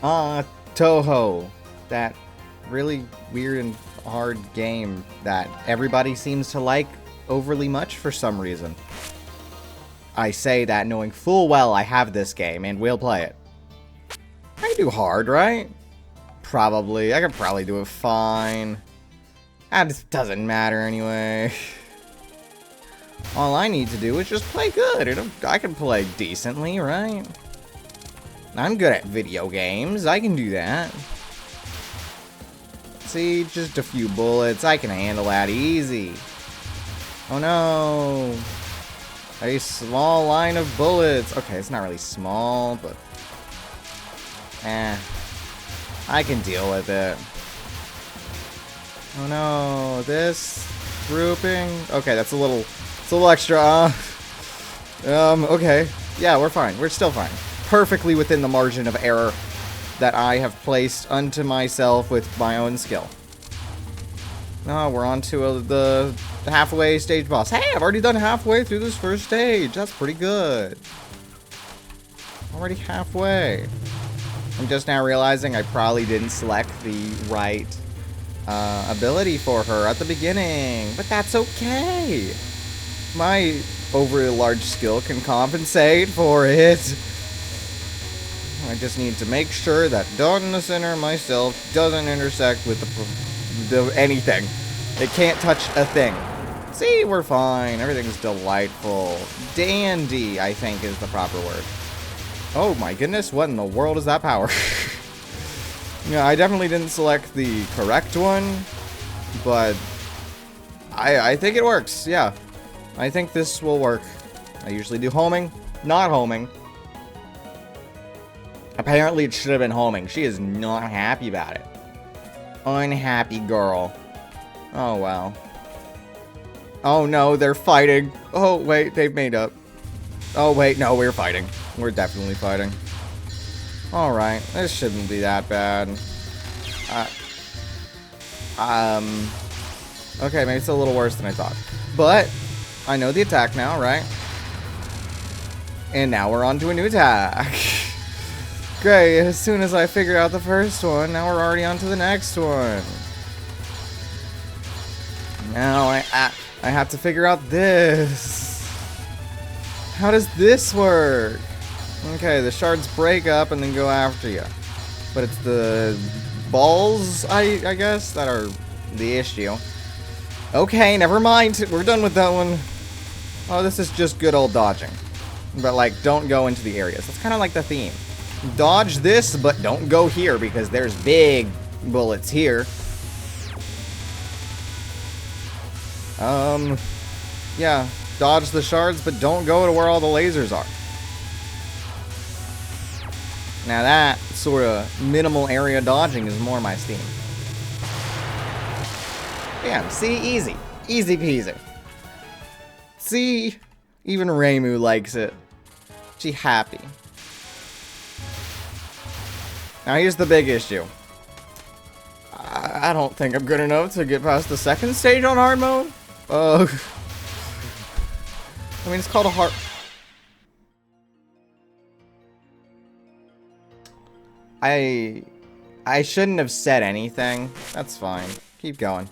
Touhou. That really weird and hard game that everybody seems to like overly much for some reason. I say that knowing full well I have this game and will play it. I do hard, right? Probably. I could probably do it fine. That doesn't matter anyway. All I need to do is just play good. I can play decently, right? I'm good at video games. I can do that. See, just a few bullets. I can handle that easy. Oh no. A small line of bullets. Okay, it's not really small, but... I can deal with it. Oh no, this grouping. Okay, that's a little extra. Okay. Yeah, we're fine. We're still fine. Perfectly within the margin of error that I have placed unto myself with my own skill. No, we're on to the halfway stage boss. Hey, I've already done halfway through this first stage. That's pretty good. Already halfway. I'm just now realizing I probably didn't select the right ability for her at the beginning, but that's okay. My overly large skill can compensate for it. I just need to make sure that Dawn the Sinner myself doesn't intersect with anything. It can't touch a thing. See, we're fine. Everything's delightful. Dandy, I think, is the proper word. Oh my goodness, what in the world is that power? Yeah, I definitely didn't select the correct one, but I think it works, yeah. I think this will work. I usually do homing, not homing. Apparently it should have been homing. She is not happy about it. Unhappy girl. Oh well. Oh no, they're fighting. Oh wait, they've made up. Oh wait, no, we're fighting. We're definitely fighting. Alright, this shouldn't be that bad. Okay, maybe it's a little worse than I thought. But, I know the attack now, right? And now we're on to a new attack. Great, as soon as I figured out the first one, now we're already on to the next one. Now I have to figure out this. How does this work? Okay, the shards break up and then go after you. But it's the balls, I guess, that are the issue. Okay, never mind. We're done with that one. Oh, this is just good old dodging. But, like, don't go into the areas. That's kind of like the theme. Dodge this, but don't go here because there's big bullets here. Yeah. Dodge the shards, but don't go to where all the lasers are. Now that sort of minimal area dodging is more my steam. Damn, see? Easy. Easy peasy. See? Even Reimu likes it. She happy. Now here's the big issue. I don't think I'm good enough to get past the second stage on hard mode. I mean, it's called a hard... I shouldn't have said anything. That's fine. Keep going.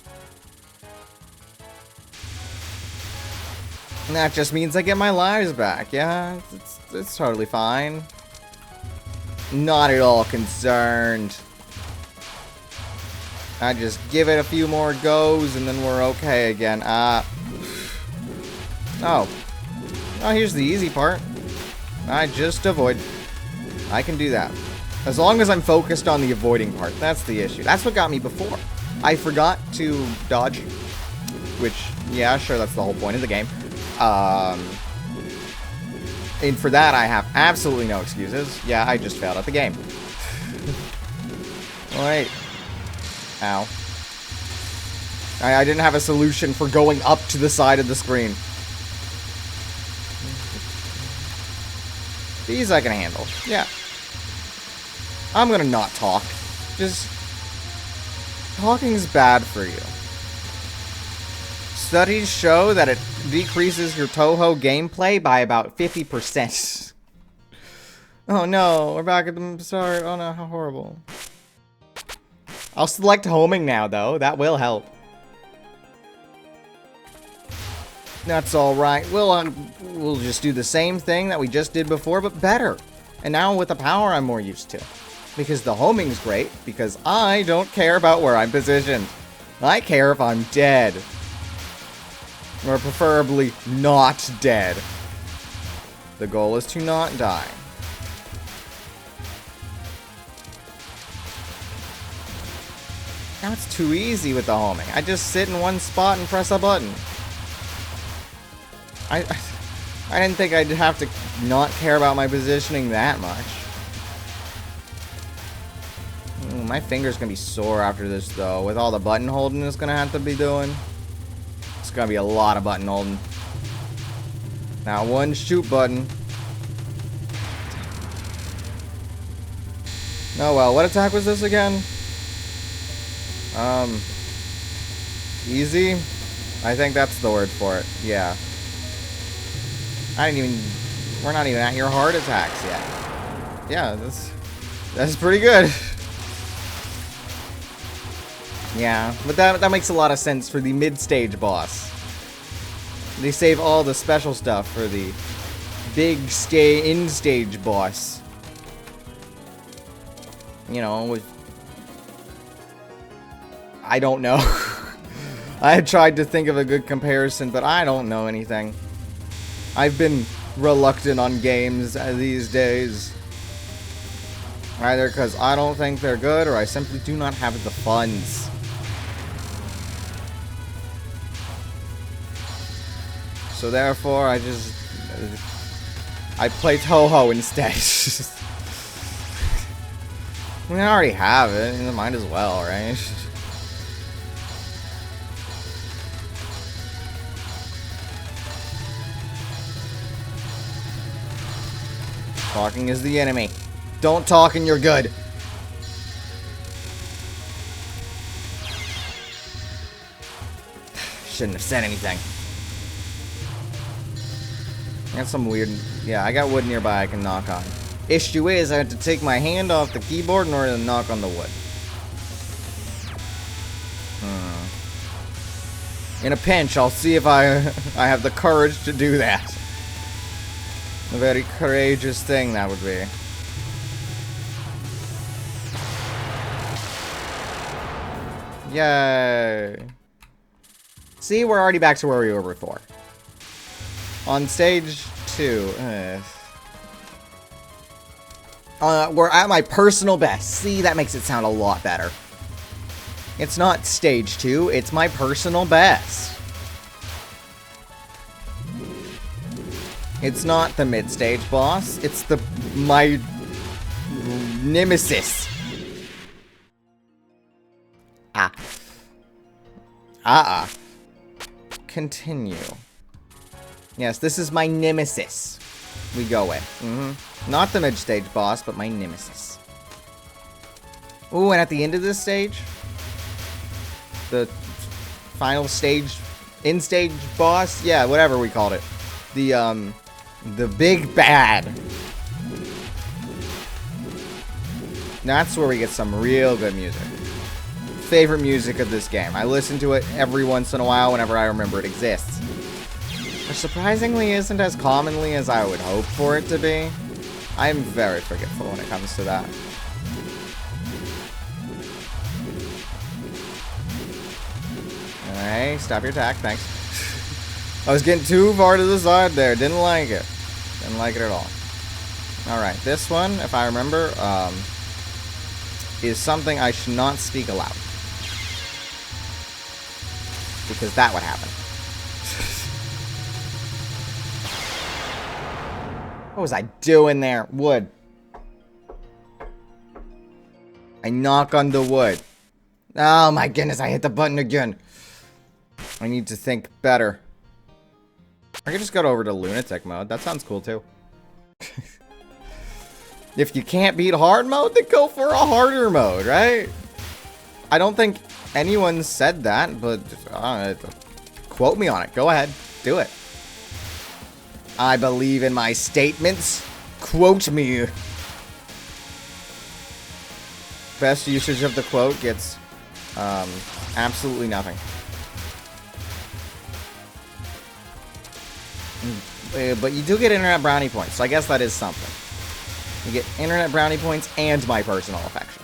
And that just means I get my lives back. Yeah, it's totally fine. Not at all concerned. I just give it a few more goes and then we're okay again. Oh. Oh, here's the easy part. I just avoid. I can do that. As long as I'm focused on the avoiding part. That's the issue. That's what got me before. I forgot to dodge. Which, yeah, sure, that's the whole point of the game. And for that, I have absolutely no excuses. Yeah, I just failed at the game. Wait. Ow. I didn't have a solution for going up to the side of the screen. These I can handle. Yeah. I'm gonna not talk. Just... talking's bad for you. Studies show that it decreases your Touhou gameplay by about 50%. Oh no, we're back at the start. Oh no, how horrible. I'll select homing now, though. That will help. That's alright. We'll just do the same thing that we just did before, but better. And now with the power I'm more used to. Because the homing's great, because I don't care about where I'm positioned. I care if I'm dead. Or preferably not dead. The goal is to not die. Now it's too easy with the homing. I just sit in one spot and press a button. I didn't think I'd have to not care about my positioning that much. Ooh, my finger's gonna be sore after this, though. With all the button holding it's gonna have to be doing. It's gonna be a lot of button holding. Now one shoot button. Oh well, what attack was this again? Easy? I think that's the word for it. Yeah. We're not even at your heart attacks yet. Yeah, that's pretty good. Yeah, but that makes a lot of sense for the mid-stage boss. They save all the special stuff for the big in-stage boss. You know, I don't know. I tried to think of a good comparison, but I don't know anything. I've been reluctant on games these days. Either because I don't think they're good, or I simply do not have the funds. So therefore, I play Touhou instead. I mean, I already have it. Might as well, right? Talking is the enemy. Don't talk and you're good. Shouldn't have said anything. I got some weird... Yeah, I got wood nearby I can knock on. Issue is, I have to take my hand off the keyboard in order to knock on the wood. In a pinch, I'll see if I have the courage to do that. A very courageous thing that would be. Yay. See, we're already back to where we were before. On stage 2. We're at my personal best. See, that makes it sound a lot better. It's not stage 2, it's my personal best. It's not the mid-stage boss, it's my nemesis. Continue. Yes, this is my nemesis. We go with. Not the mid-stage boss, but my nemesis. Ooh, and at the end of this stage, the final stage, in-stage boss, yeah, whatever we called it. The big bad. That's where we get some real good music. Favorite music of this game. I listen to it every once in a while whenever I remember it exists. Which surprisingly isn't as commonly as I would hope for it to be. I'm very forgetful when it comes to that. Alright, stop your attack, thanks. I was getting too far to the side there. Didn't like it. Didn't like it at all. Alright, this one, if I remember, is something I should not speak aloud. Because that would happen. What was I doing there? Wood. I knock on the wood. Oh my goodness, I hit the button again. I need to think better. I could just go over to lunatic mode. That sounds cool too. If you can't beat hard mode, then go for a harder mode, right? I don't think anyone said that, but quote me on it. Go ahead. Do it. I believe in my statements. Quote me. best usage of the quote gets absolutely nothing. But you do get internet brownie points, so I guess that is something. You get internet brownie points and my personal affection.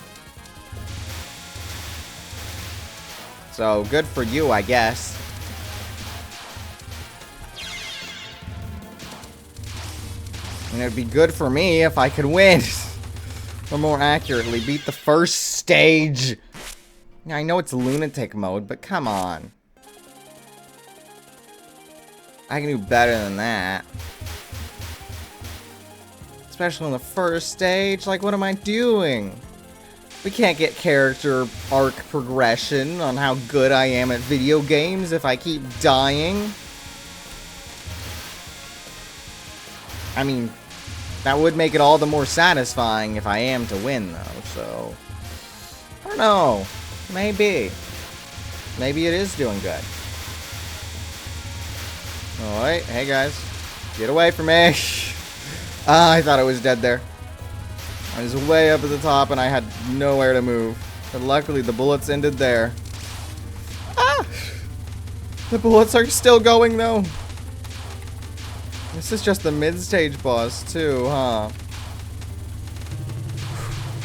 So, good for you, I guess. And it'd be good for me if I could win. Or more accurately, beat the first stage. I know it's lunatic mode, but come on. I can do better than that. Especially on the first stage. Like, what am I doing? We can't get character arc progression on how good I am at video games if I keep dying. I mean, that would make it all the more satisfying if I am to win, though, so... I don't know. Maybe. Maybe it is doing good. Alright, hey guys. Get away from me. I thought I was dead there. I was way up at the top and I had nowhere to move. But luckily the bullets ended there. Ah! The bullets are still going though. This is just the mid-stage boss too, huh?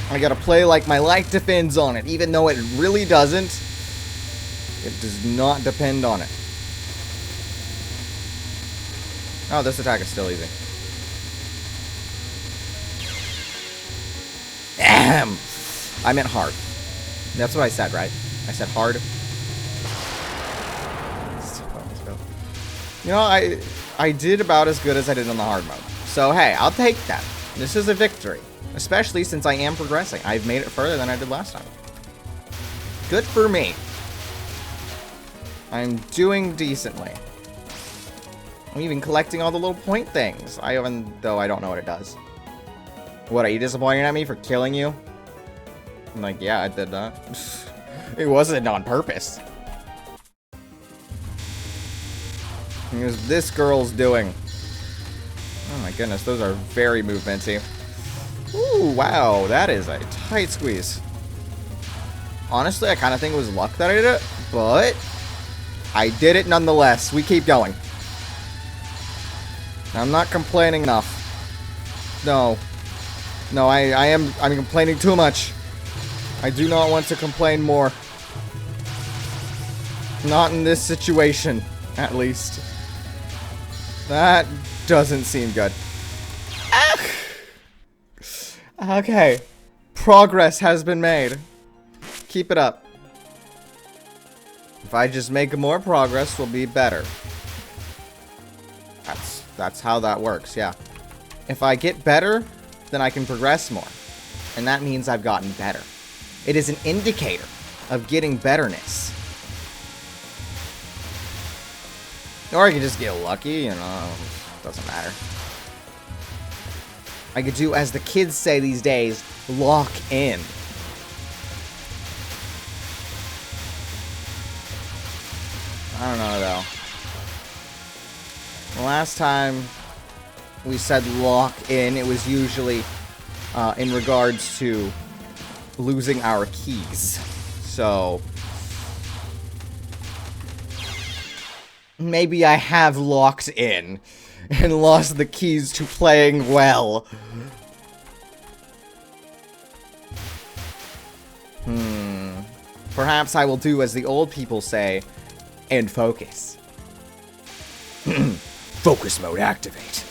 I gotta play like my life depends on it, even though it really doesn't. It does not depend on it. Oh, this attack is still easy. Ahem! I meant hard. That's what I said, right? I said hard. You know, I did about as good as I did on the hard mode. So, hey, I'll take that. This is a victory. Especially since I am progressing. I've made it further than I did last time. Good for me. I'm doing decently. I'm even collecting all the little point things. Even though I don't know what it does. What, are you disappointed at me for killing you? I'm like, yeah, I did that. It wasn't on purpose. It was this girl's doing. Oh my goodness, those are very movementy. Ooh, wow, that is a tight squeeze. Honestly, I kind of think it was luck that I did it, but I did it nonetheless. We keep going. I'm not complaining enough. No. No, I'm complaining too much. I do not want to complain more. Not in this situation, at least. That doesn't seem good. Ah! Okay. Progress has been made. Keep it up. If I just make more progress, we'll be better. That's how that works, yeah. If I get better, then I can progress more. And that means I've gotten better. It is an indicator of getting betterness. Or I could just get lucky, you know, doesn't matter. I could do, as the kids say these days, lock in. I don't know, though. The last time we said lock in, it was usually in regards to losing our keys. So maybe I have locked in and lost the keys to playing well. Perhaps I will do as the old people say, and focus. Focus mode activate.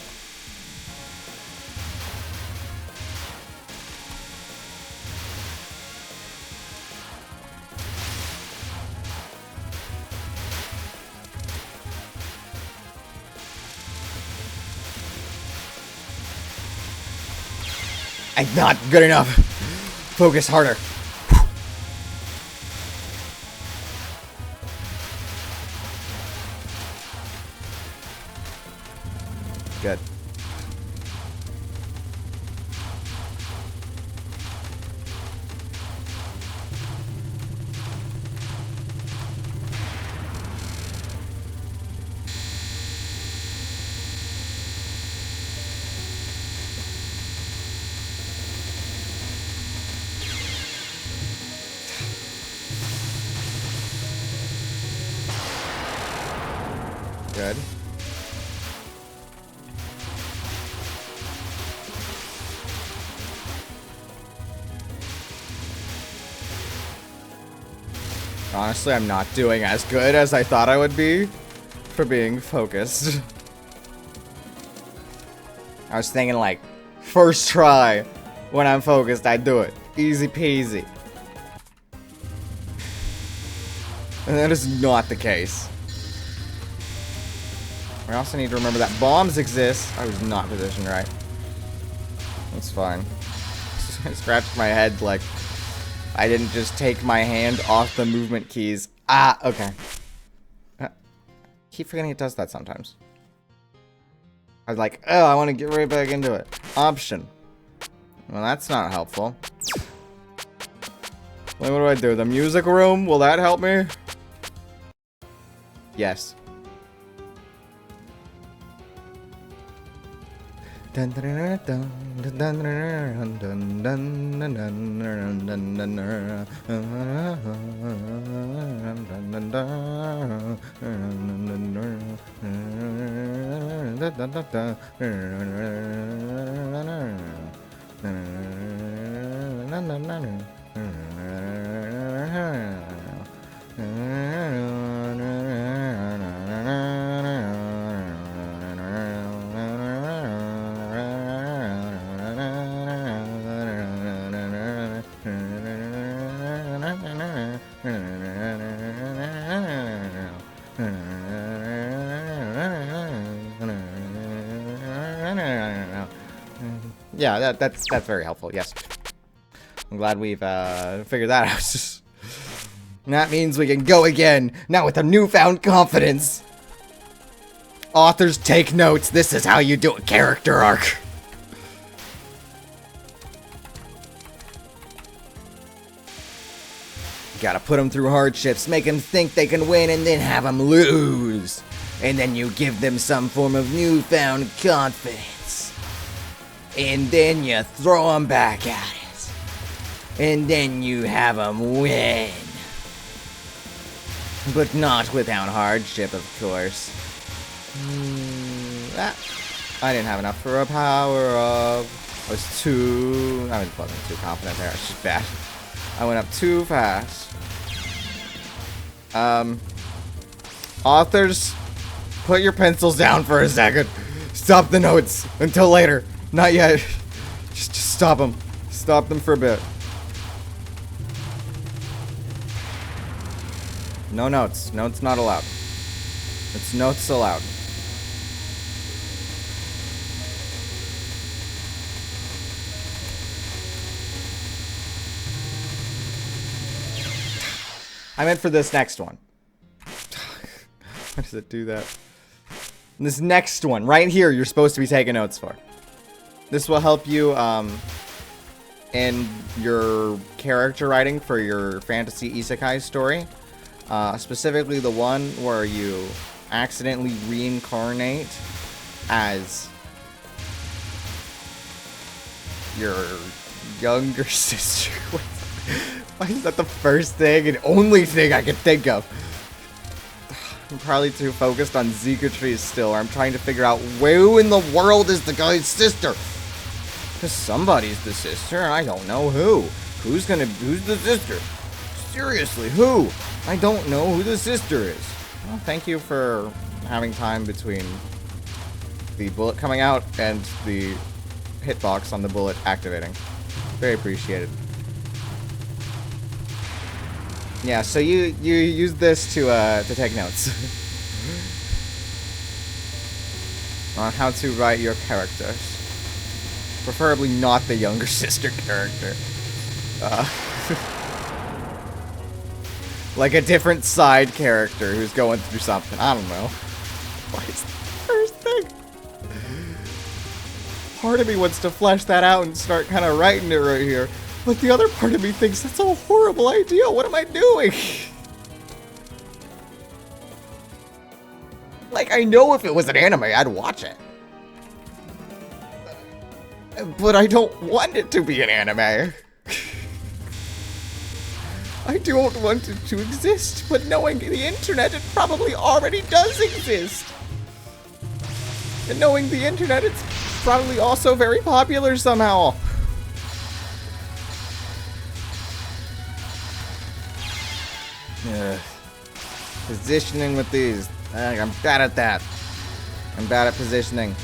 I'm not good enough. Focus harder. Good. Good. Honestly, I'm not doing as good as I thought I would be for being focused. I was thinking like, first try, when I'm focused, I do it. Easy peasy. And that is not the case. I also need to remember that bombs exist. I was not positioned right. That's fine. I scratched my head like I didn't just take my hand off the movement keys. Ah, okay. Keep forgetting it does that sometimes. I was like, oh, I want to get right back into it. Option. Well, that's not helpful. Wait, what do I do? The music room? Will that help me? Yes. Yeah, that's very helpful. Yes, I'm glad we've figured that out. And that means we can go again now with a newfound confidence. Authors, take notes. This is how you do a character arc. You gotta put them through hardships, make them think they can win, and then have them lose. And then you give them some form of newfound confidence. And then you throw them back at it. And then you have them win. But not without hardship, of course. I didn't have enough for a power-up. I wasn't too confident there. It's just bad. I went up too fast. Authors, put your pencils down for a second. Stop the notes until later. Not yet. Just stop them. Stop them for a bit. No notes. Notes not allowed. It's notes allowed. I meant for this next one. Why does it do that? This next one, right here, you're supposed to be taking notes for. This will help you in your character writing for your fantasy Isekai story. Specifically the one where you accidentally reincarnate as your younger sister. Why is that the first thing and only thing I can think of? I'm probably too focused on Zika trees still, or I'm trying to figure out who in the world is the guy's sister. Because somebody's the sister, and I don't know who. Who's the sister? Seriously, who? I don't know who the sister is. Well, thank you for having time between the bullet coming out and the hitbox on the bullet activating. Very appreciated. Yeah, so you use this to take notes on how to write your characters. Preferably not the younger sister character. Like a different side character who's going through something. I don't know. What is the first thing? Part of me wants to flesh that out and start kind of writing it right here. But the other part of me thinks that's a horrible idea. What am I doing? Like, I know if it was an anime, I'd watch it. But I don't want it to be an anime. I don't want it to exist, but knowing the internet, it probably already does exist. And knowing the internet, it's probably also very popular somehow. Positioning with these. I'm bad at that. I'm bad at positioning.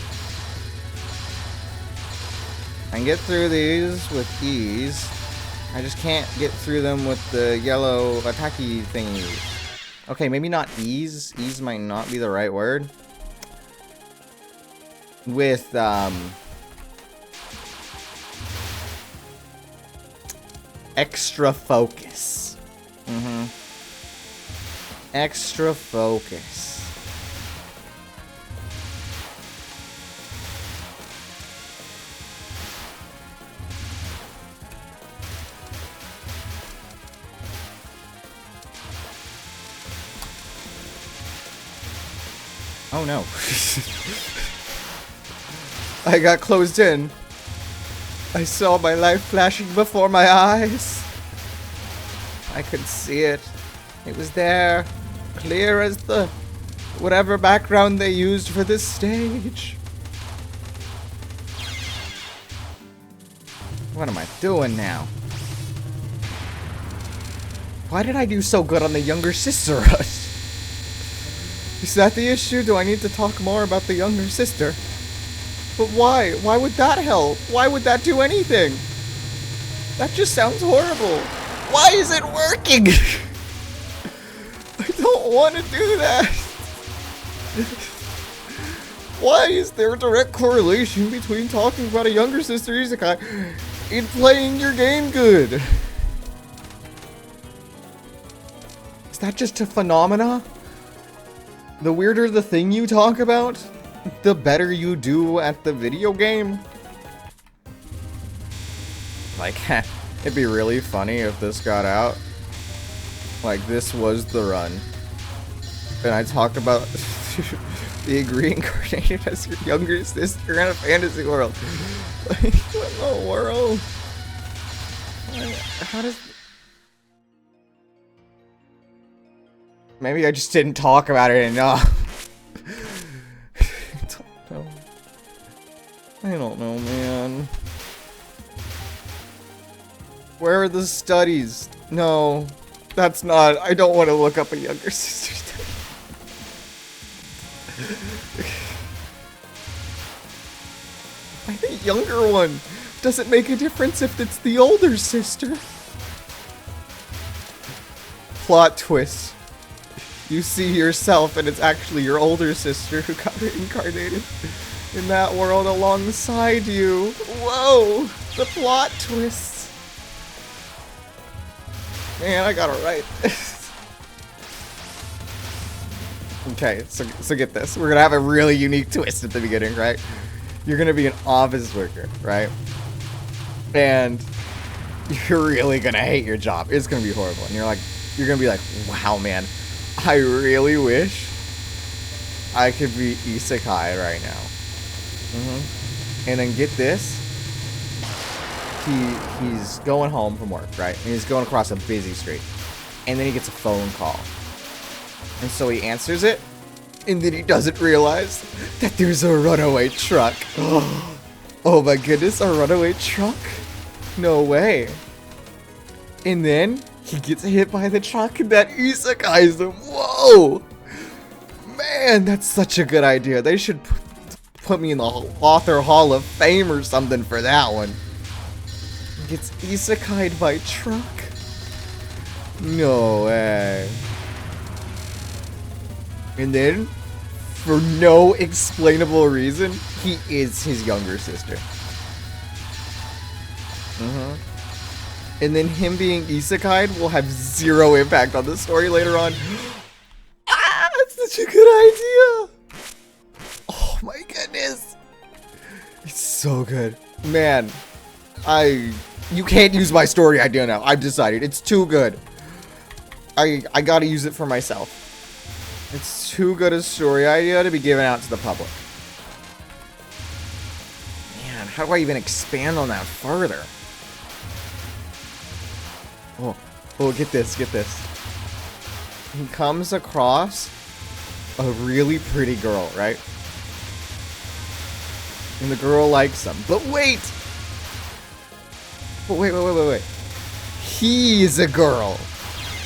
I can get through these with ease. I just can't get through them with the yellow attacky thingy. Okay, maybe not ease. Ease might not be the right word. With, extra focus. Extra focus. Oh no. I got closed in. I saw my life flashing before my eyes. I could see it. It was there, clear as the whatever background they used for this stage. What am I doing now? Why did I do so good on the younger sister rush? Is that the issue? Do I need to talk more about the younger sister? But why? Why would that help? Why would that do anything? That just sounds horrible. Why is it working? I don't want to do that. Why is there a direct correlation between talking about a younger sister Isekai and playing your game good? Is that just a phenomena? The weirder the thing you talk about, the better you do at the video game. Like, it'd be really funny if this got out. Like, this was the run. And I talked about being reincarnated as your younger sister in a fantasy world. Like, what in the world? Like, how does... Maybe I just didn't talk about it enough. I don't know, man. Where are the studies? No, that's not. I don't want to look up a younger sister study. I think younger one. Does it make a difference if it's the older sister? Plot twist. You see yourself and it's actually your older sister who got reincarnated in that world alongside you. Whoa! The plot twists. Man, I got it right. Okay, so get this. We're gonna have a really unique twist at the beginning, right? You're gonna be an office worker, right? And you're really gonna hate your job. It's gonna be horrible. And you're gonna be like, wow, man. I really wish I could be Isekai right now. And then get this. He's going home from work, right? And he's going across a busy street. And then he gets a phone call. And so he answers it. And then he doesn't realize that there's a runaway truck. Oh my goodness, a runaway truck? No way. And then he gets hit by the truck and that isekais him. Whoa! Man, that's such a good idea. They should put me in the Author Hall of Fame or something for that one. He gets isekai'd by truck? No way. And then, for no explainable reason, he is his younger sister. And then him being isekai'd will have zero impact on the story later on. Ah, that's such a good idea. Oh my goodness. It's so good. Man, you can't use my story idea now. I've decided. It's too good. I gotta use it for myself. It's too good a story idea to be given out to the public. Man, how do I even expand on that further? Oh, get this. He comes across a really pretty girl, right? And the girl likes him. But wait! Wait. He's a girl.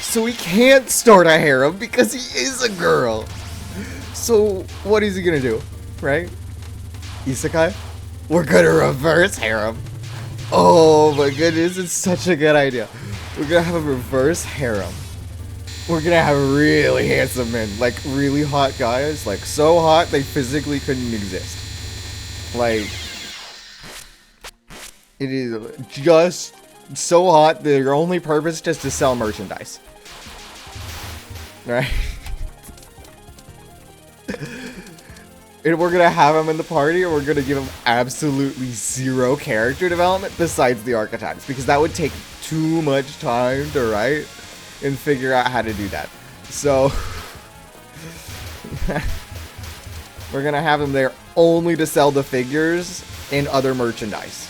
So he can't start a harem because he is a girl. So what is he gonna do? Right? Isekai? We're gonna reverse harem. Oh my goodness, it's such a good idea. We're gonna have a reverse harem. We're gonna have really handsome men, like really hot guys, like so hot they physically couldn't exist. Like, it is just so hot that their only purpose is just to sell merchandise. Right? And we're gonna have him in the party, and we're gonna give him absolutely zero character development besides the archetypes, because that would take too much time to write and figure out how to do that. So we're gonna have him there only to sell the figures and other merchandise.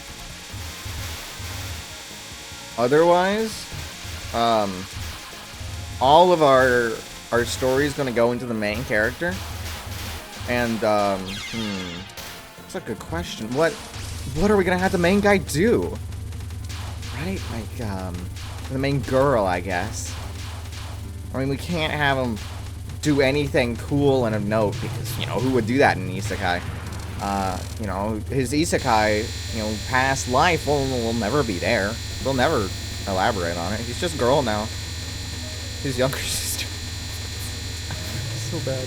Otherwise, all of our story is gonna go into the main character. And, that's a good question. What are we gonna have the main guy do? Right? Like, the main girl, I guess. I mean, we can't have him do anything cool and of note, because, you know, who would do that in Isekai? You know, his Isekai, you know, past life will never be there. They'll never elaborate on it. He's just a girl now. His younger sister. So bad.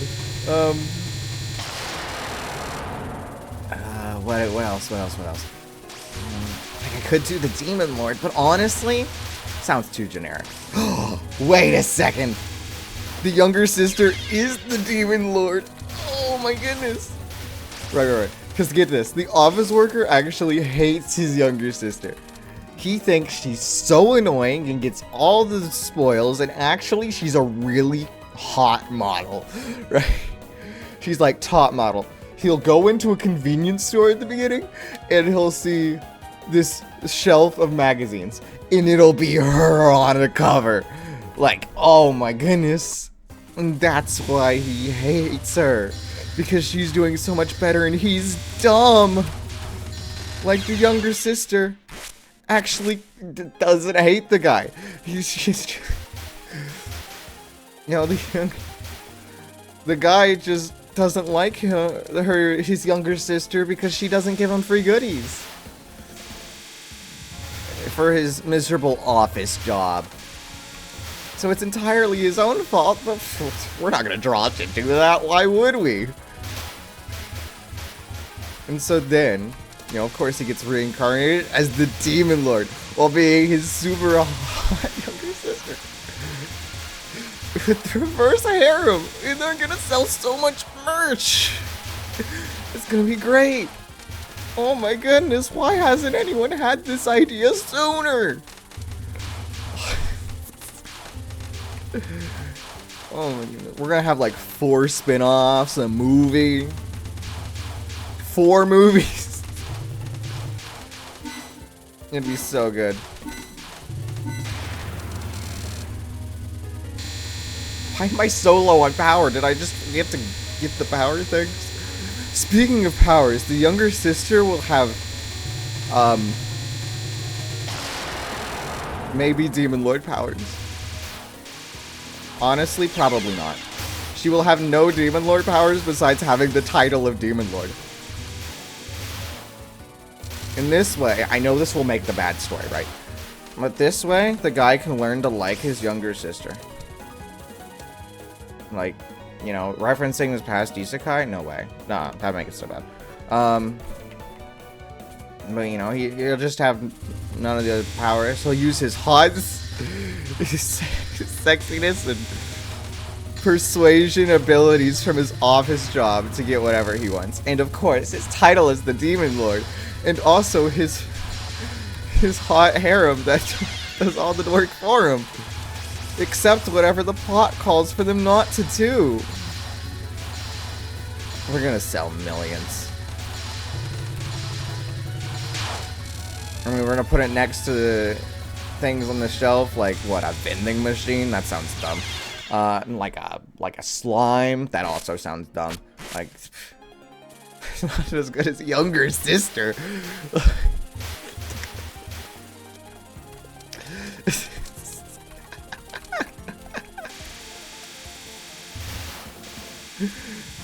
What else? Like, I could do the Demon Lord, but honestly, sounds too generic. Wait a second. The younger sister is the Demon Lord. Oh my goodness. Right. Because get this, the office worker actually hates his younger sister. He thinks she's so annoying and gets all the spoils, and actually she's a really hot model, right? She's like top model. He'll go into a convenience store at the beginning, and he'll see this shelf of magazines, and it'll be her on the cover. Like, oh my goodness. And that's why he hates her. Because she's doing so much better, and he's dumb. Like the younger sister actually doesn't hate the guy. She's you know, the guy just doesn't like his younger sister because she doesn't give him free goodies for his miserable office job. So it's entirely his own fault, but we're not gonna draw attention to that. Why would we? And so then, you know, of course he gets reincarnated as the Demon Lord while being his super hot younger sister. With the reverse harem, and they're gonna sell so much merch. It's gonna be great. Oh my goodness, why hasn't anyone had this idea sooner? Oh my goodness. We're gonna have like 4 spin-offs, a movie. 4 movies. It'd be so good. Why am I so low on power? Did I just get to get the power things? Speaking of powers, the younger sister will have, maybe Demon Lord powers. Honestly, probably not. She will have no Demon Lord powers besides having the title of Demon Lord. In this way, I know this will make the bad story, right? But this way, the guy can learn to like his younger sister. Like, you know, referencing his past Isekai? No way. Nah, that'd make it so bad. But, you know, he'll just have none of the other powers. He'll use his hots, his sexiness, and persuasion abilities from his office job to get whatever he wants. And, of course, his title is the Demon Lord. And also his hot harem that does all the work for him. Except whatever the plot calls for them not to do. We're gonna sell millions. I mean, we're gonna put it next to the things on the shelf, like, what, a vending machine? That sounds dumb. Like a slime? That also sounds dumb. Like, Not as good as younger sister.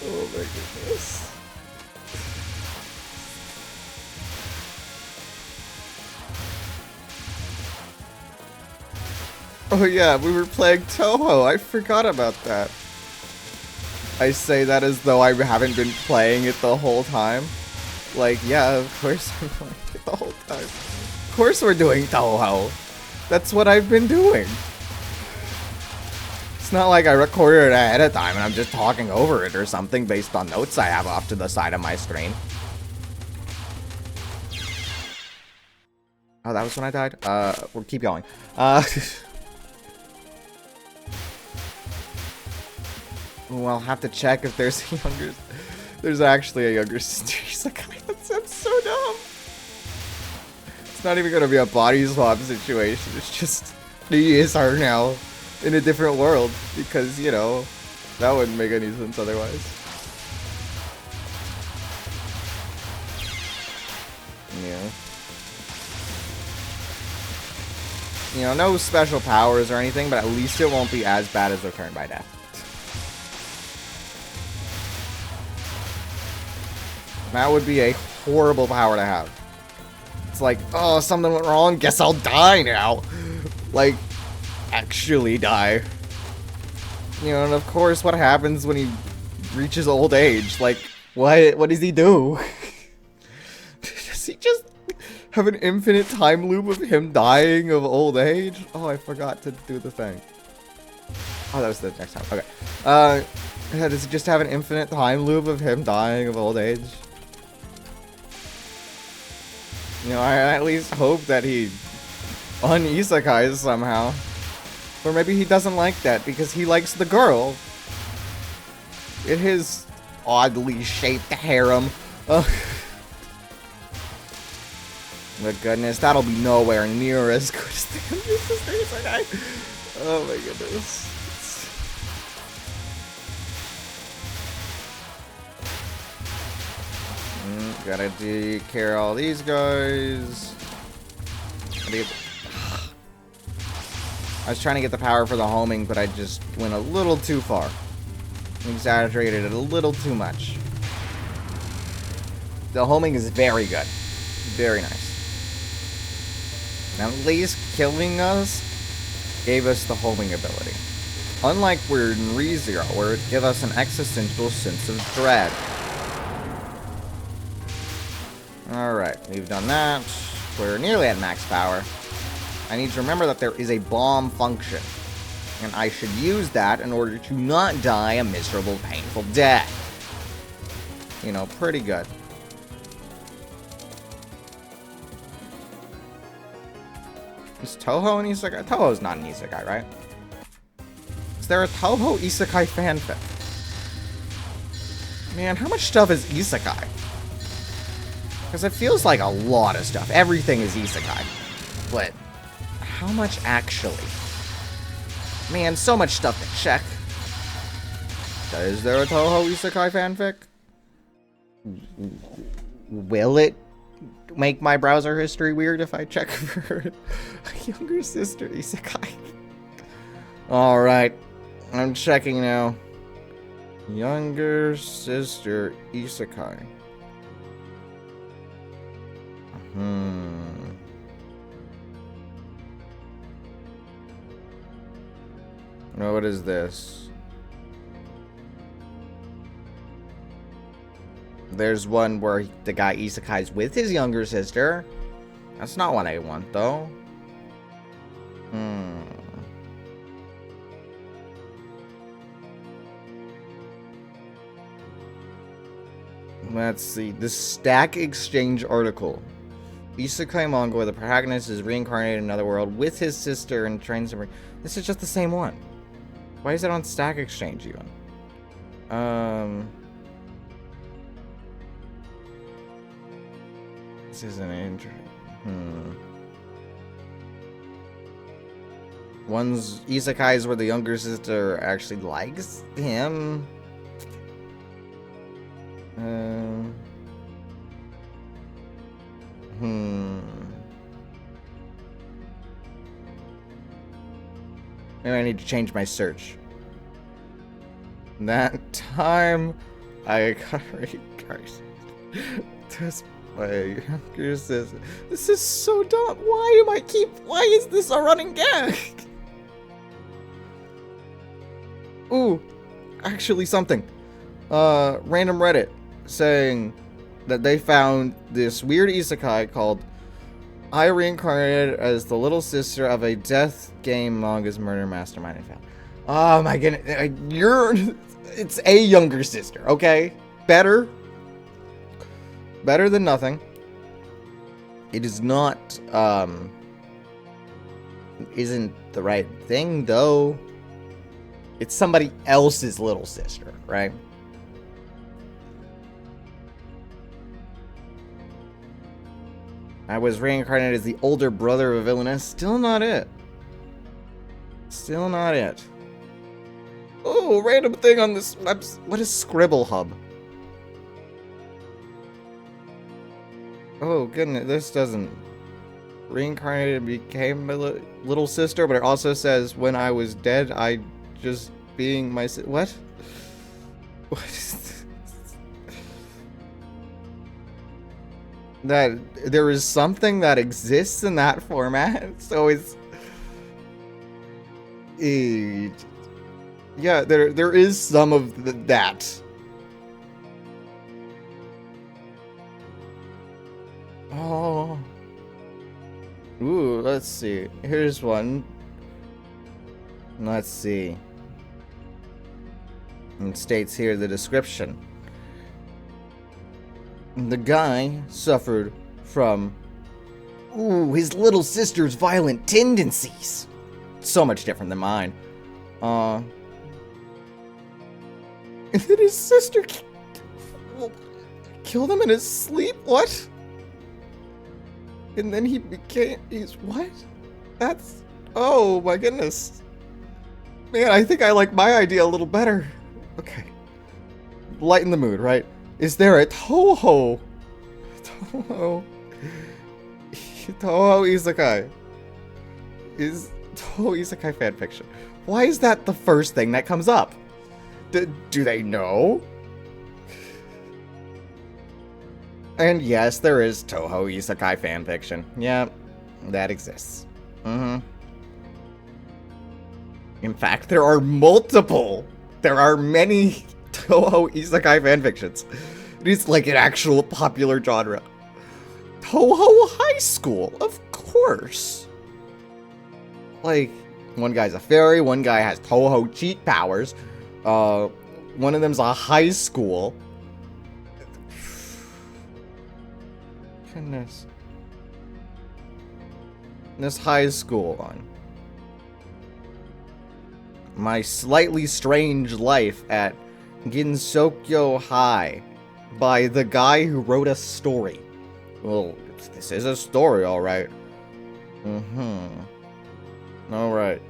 Oh my goodness. Oh yeah, we were playing Touhou. I forgot about that. I say that as though I haven't been playing it the whole time. Like, yeah, of course I'm playing it the whole time. Of course we're doing Touhou. That's what I've been doing. It's not like I recorded it ahead of time and I'm just talking over it or something based on notes I have off to the side of my screen. Oh, that was when I died? We'll keep going. Ooh, I'll have to check if there's a younger... There's actually a younger sister Isekai. That's so dumb. It's not even gonna be a body swap situation. It's just... He is her now. In a different world. Because, you know... That wouldn't make any sense otherwise. Yeah. You know, no special powers or anything, but at least it won't be as bad as Return by Death. That would be a horrible power to have. It's like, oh, something went wrong, guess I'll die now. Like, actually die. You know, and of course, what happens when he reaches old age? Like, what does he do? Does he just have an infinite time loop of him dying of old age? Oh, I forgot to do the thing. Oh, that was the next time. Okay. Does he just have an infinite time loop of him dying of old age? You know, I at least hope that he un-isekais somehow. Or maybe he doesn't like that because he likes the girl. In his oddly shaped harem. Oh. My goodness, that'll be nowhere near as good as the younger sister Isekai. Oh my goodness. Gotta take care of all these guys. I was trying to get the power for the homing, but I just went a little too far. Exaggerated it a little too much. The homing is very good. Very nice. And at least killing us gave us the homing ability. Unlike we're in ReZero, where it gives us an existential sense of dread. Alright, we've done that. We're nearly at max power. I need to remember that there is a bomb function. And I should use that in order to not die a miserable, painful death. You know, pretty good. Is Touhou an Isekai? Touhou's not an Isekai, right? Is there a Touhou Isekai fanfic? Man, how much stuff is Isekai? Because it feels like a lot of stuff. Everything is Isekai. But how much actually? Man, so much stuff to check. Is there a Touhou Isekai fanfic? Will it make my browser history weird if I check for a younger sister Isekai? Alright. I'm checking now. Younger sister Isekai. Oh, what is this? There's one where the guy isekais with his younger sister. That's not what I want, though. Let's see. The Stack Exchange article. Isekai manga where the protagonist is reincarnated in another world with his sister and trains him. This is just the same one. Why is it on Stack Exchange even? This isn't interesting. One's isekais where the younger sister actually likes him. Maybe I need to change my search. That time, I got reincarnated. That's my younger sister. This is so dumb. Why is this a running gag? Ooh, actually something. Random Reddit saying that they found this weird isekai called I reincarnated as the little sister of a death game manga's murder mastermind. Oh my goodness, it's a younger sister, okay? Better than nothing. It is not, isn't the right thing, though. It's somebody else's little sister, right? I was reincarnated as the older brother of a villainess. Still not it. Still not it. Oh, random thing on this website. What is Scribble Hub? Oh, goodness. This doesn't. Reincarnated became my little sister, but it also says when I was dead, I just being my what? What is this? That there is something that exists in that format, so it's yeah, there is some of that. Oh, ooh, let's see. Here's one. Let's see. It states here the description. The guy suffered from, his little sister's violent tendencies. So much different than mine. And then his sister killed him in his sleep? What? And then he's what? That's, oh my goodness. Man, I think I like my idea a little better. Okay. Lighten the mood, right? Is there a Touhou Isekai? Is Touhou Isekai fanfiction? Why is that the first thing that comes up? Do they know? And yes, there is Touhou Isekai fanfiction. Yeah, that exists. In fact, there are multiple. There are many Touhou Isekai fanfictions. It is like an actual popular genre. Touhou High School, of course. Like, one guy's a fairy, one guy has Touhou cheat powers. One of them's a high school. Goodness. This high school one. My Slightly Strange Life at Ginsokyo High by the guy who wrote a story. Well, this is a story, alright. Alright.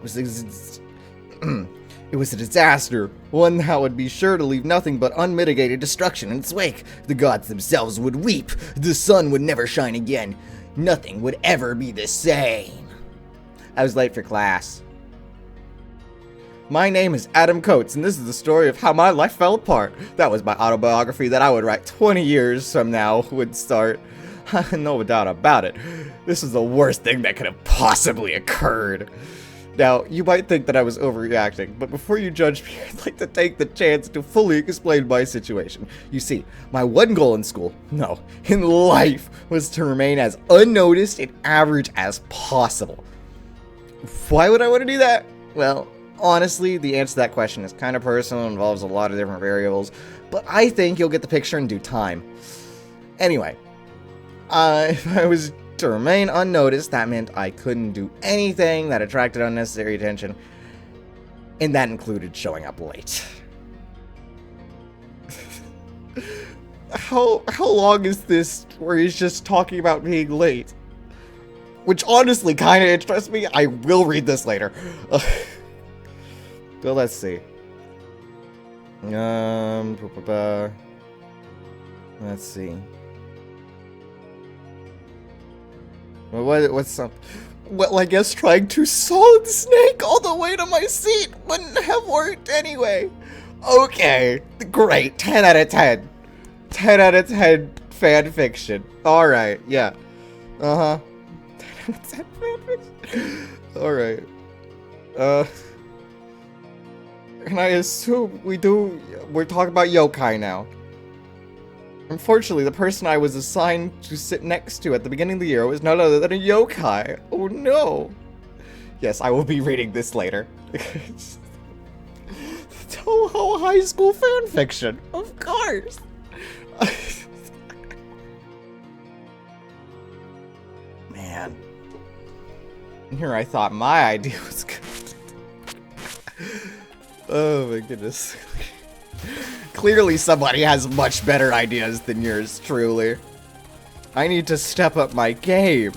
It was a disaster, one that would be sure to leave nothing but unmitigated destruction in its wake. The gods themselves would weep, the sun would never shine again, nothing would ever be the same. I was late for class. My name is Adam Coates, and this is the story of how my life fell apart. That was my autobiography that I would write 20 years from now would start. No doubt about it. This is the worst thing that could have possibly occurred. Now, you might think that I was overreacting, but before you judge me, I'd like to take the chance to fully explain my situation. You see, my one goal in school, no, in life, was to remain as unnoticed and average as possible. Why would I want to do that? Well, honestly, the answer to that question is kind of personal and involves a lot of different variables, but I think you'll get the picture in due time. Anyway, if I was to remain unnoticed, that meant I couldn't do anything that attracted unnecessary attention, and that included showing up late. How long is this where he's just talking about being late? Which honestly kind of interests me. I will read this later. So let's see. Let's see. What's up? Well, I guess trying to solid snake all the way to my seat wouldn't have worked anyway. Okay, great. 10 out of 10. 10 out of 10 fan fiction. Alright, yeah. Uh-huh. 10 out of 10 fan fiction. Alright. And I assume we're talking about yokai now. Unfortunately, the person I was assigned to sit next to at the beginning of the year was none other than a yokai. Oh no. Yes, I will be reading this later. Touhou high school fanfiction, of course. Man. Here I thought my idea was good. Oh my goodness. Clearly somebody has much better ideas than yours, truly. I need to step up my game.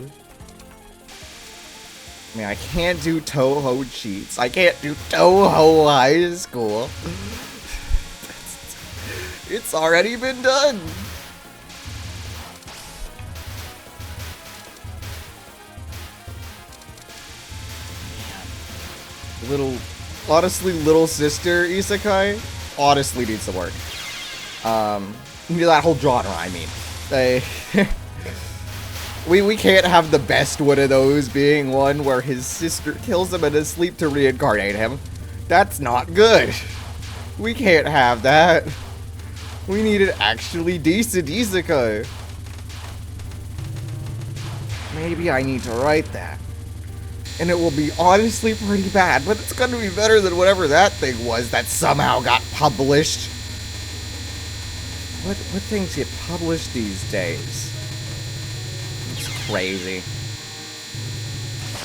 I mean, I can't do Touhou cheats. I can't do Touhou high school. It's already been done. Honestly, little sister Isekai honestly needs some work. That whole genre, I mean. We can't have the best one of those being one where his sister kills him in his sleep to reincarnate him. That's not good. We can't have that. We need an actually decent Isekai. Maybe I need to write that. And it will be honestly pretty bad, but it's gonna be better than whatever that thing was that somehow got published. What things get published these days? It's crazy.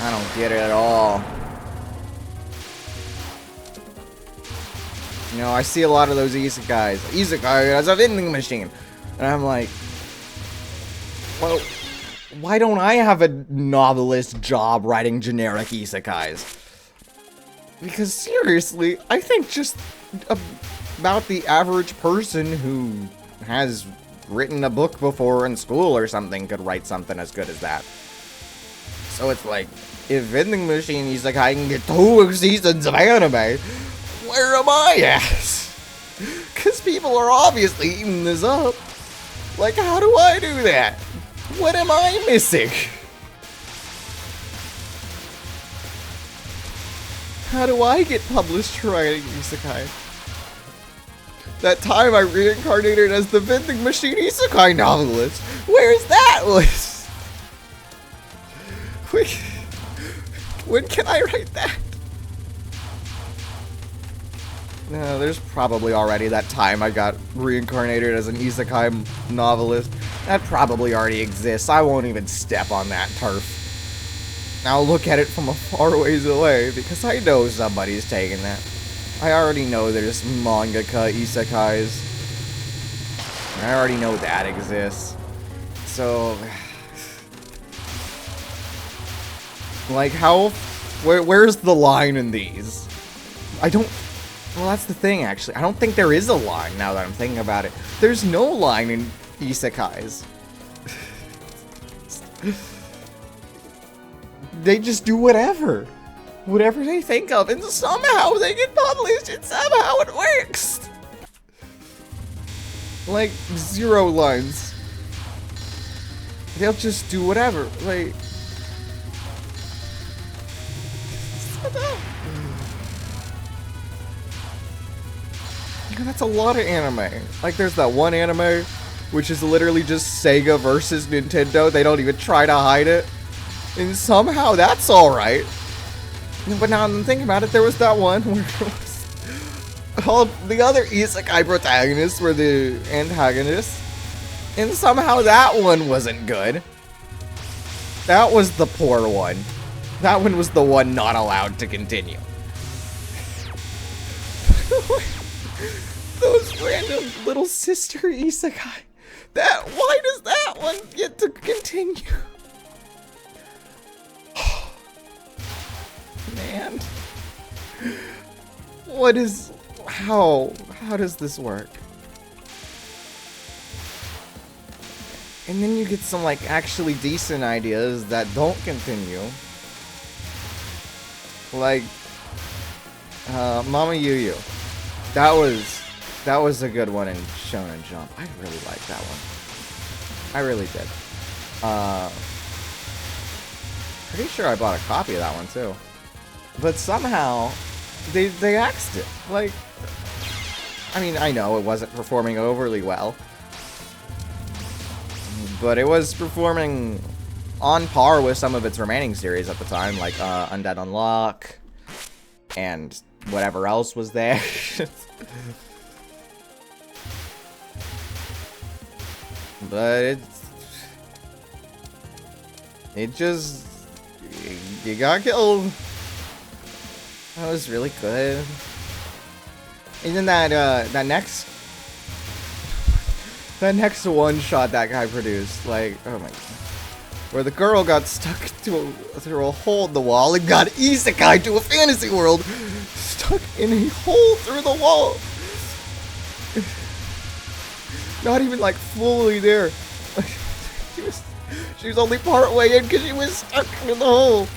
I don't get it at all. You know, I see a lot of those Isekais. Isekai as a vending machine. And I'm like, well, why don't I have a novelist job writing generic Isekais? Because seriously, I think just about the average person who has written a book before in school or something could write something as good as that. So it's like, if vending machine Isekai can get 2 seasons of anime, where am I at? Because people are obviously eating this up. Like, how do I do that? What am I missing? How do I get published writing Isekai? That time I reincarnated as the vending machine Isekai novelist. Where's that was? When can I write that? No, there's probably already that time I got reincarnated as an Isekai novelist. That probably already exists. I won't even step on that turf. I'll look at it from a far ways away, because I know somebody's taking that. I already know there's mangaka Isekais. I already know that exists. So... like, where's the line in these? I don't... Well, that's the thing, actually. I don't think there is a line, now that I'm thinking about it. There's no line in Isekais. They just do whatever. Whatever they think of, and somehow they get published, and somehow it works. Like, 0 lines. They'll just do whatever. Like... That's a lot of anime. Like, there's that one anime, which is literally just Sega versus Nintendo. They don't even try to hide it. And somehow that's alright. But now I'm thinking about it, there was that one where it was all the other Isekai protagonists were the antagonists. And somehow that one wasn't good. That was the poor one. That one was the one not allowed to continue. Those random little sister Isekai. Why does that one get to continue? Man. How does this work? And then you get some, like, actually decent ideas that don't continue. Like, Mama Yu Yu. That was a good one in Shonen Jump. I really liked that one. I really did. Pretty sure I bought a copy of that one, too. But somehow, they axed it. Like, I mean, I know it wasn't performing overly well. But it was performing on par with some of its remaining series at the time, like Undead Unlock, and whatever else was there. But it just, you got killed. That was really good. And then that next one shot that guy produced, like, oh my god, where the girl got stuck through a hole in the wall and got Isekai to a fantasy world, stuck in a hole through the wall. Not even like fully there. She was only part way in because she was stuck in the hole.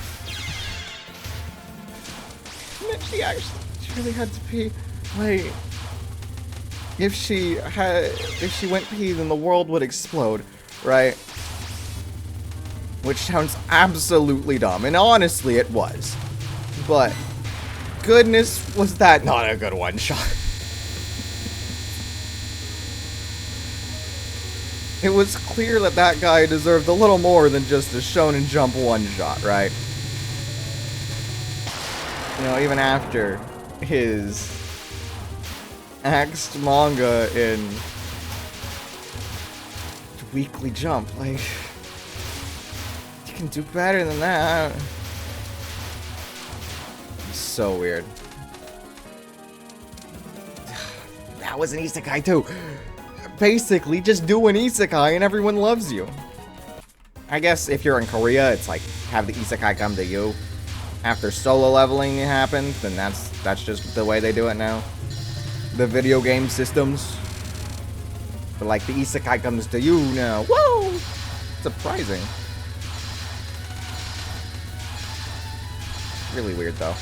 And then she really had to pee. Like, if she went pee, then the world would explode, right? Which sounds absolutely dumb, and honestly it was. But goodness, was that not a good one shot? It was clear that that guy deserved a little more than just a Shonen Jump one shot, right? You know, even after his axed manga in Weekly Jump, like, you can do better than that. So weird. That was an Isekai too. Basically, just do an Isekai and everyone loves you. I guess if you're in Korea, it's like have the Isekai come to you. After solo leveling happened, then that's just the way they do it now. The video game systems. But like the Isekai comes to you now. Whoa! Surprising. Really weird though.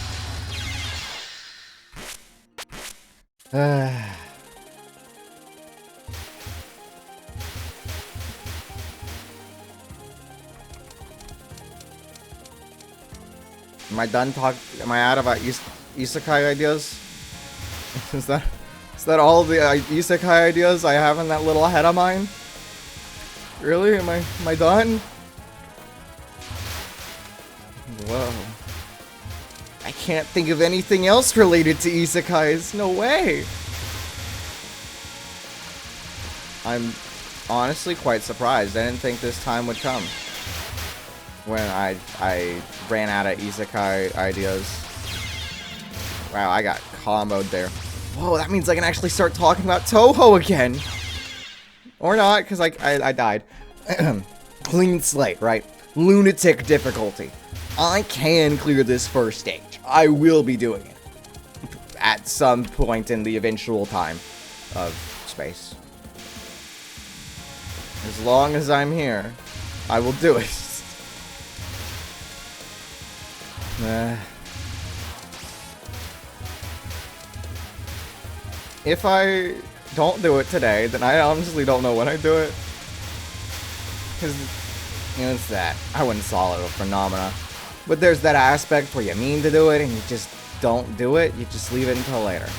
Am I done talking? Am I out of Isekai ideas? Is that all the Isekai ideas I have in that little head of mine? Really? Am I done? Whoa. I can't think of anything else related to Isekais. No way. I'm honestly quite surprised. I didn't think this time would come. When I ran out of Isekai ideas. Wow, I got comboed there. Whoa, that means I can actually start talking about Touhou again. Or not, because I died. Clean slate, right? Lunatic difficulty. I can clear this first stage. I will be doing it. At some point in the eventual time of space. As long as I'm here, I will do it. If I don't do it today, then I honestly don't know when I do it. Because, you know, it's that. I wouldn't call it a phenomena. But there's that aspect where you mean to do it and you just don't do it. You just leave it until later.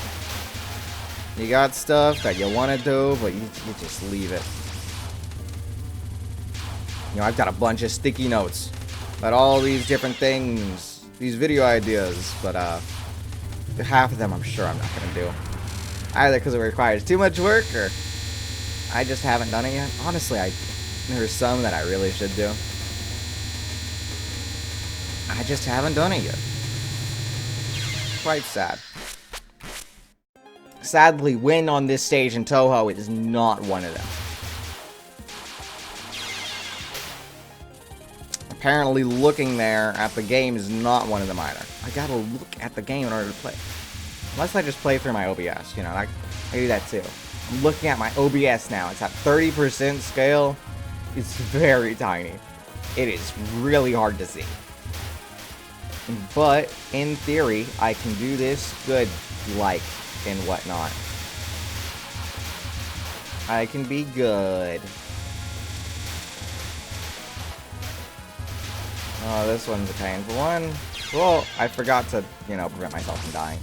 You got stuff that you want to do, but you just leave it. You know, I've got a bunch of sticky notes about all these different things, these video ideas, but half of them I'm sure I'm not going to do. Either because it requires too much work, or I just haven't done it yet. Honestly, there's some that I really should do. I just haven't done it yet. Quite sad. Sadly, win on this stage in Touhou is not one of them. Apparently, looking there at the game is not one of them either. I gotta look at the game in order to play. Unless I just play through my OBS, you know, I do that too. I'm looking at my OBS now. It's at 30% scale. It's very tiny. It is really hard to see. But, in theory, I can do this good, like, and whatnot. I can be good. Oh, this one's a painful one. Well, I forgot to, you know, prevent myself from dying.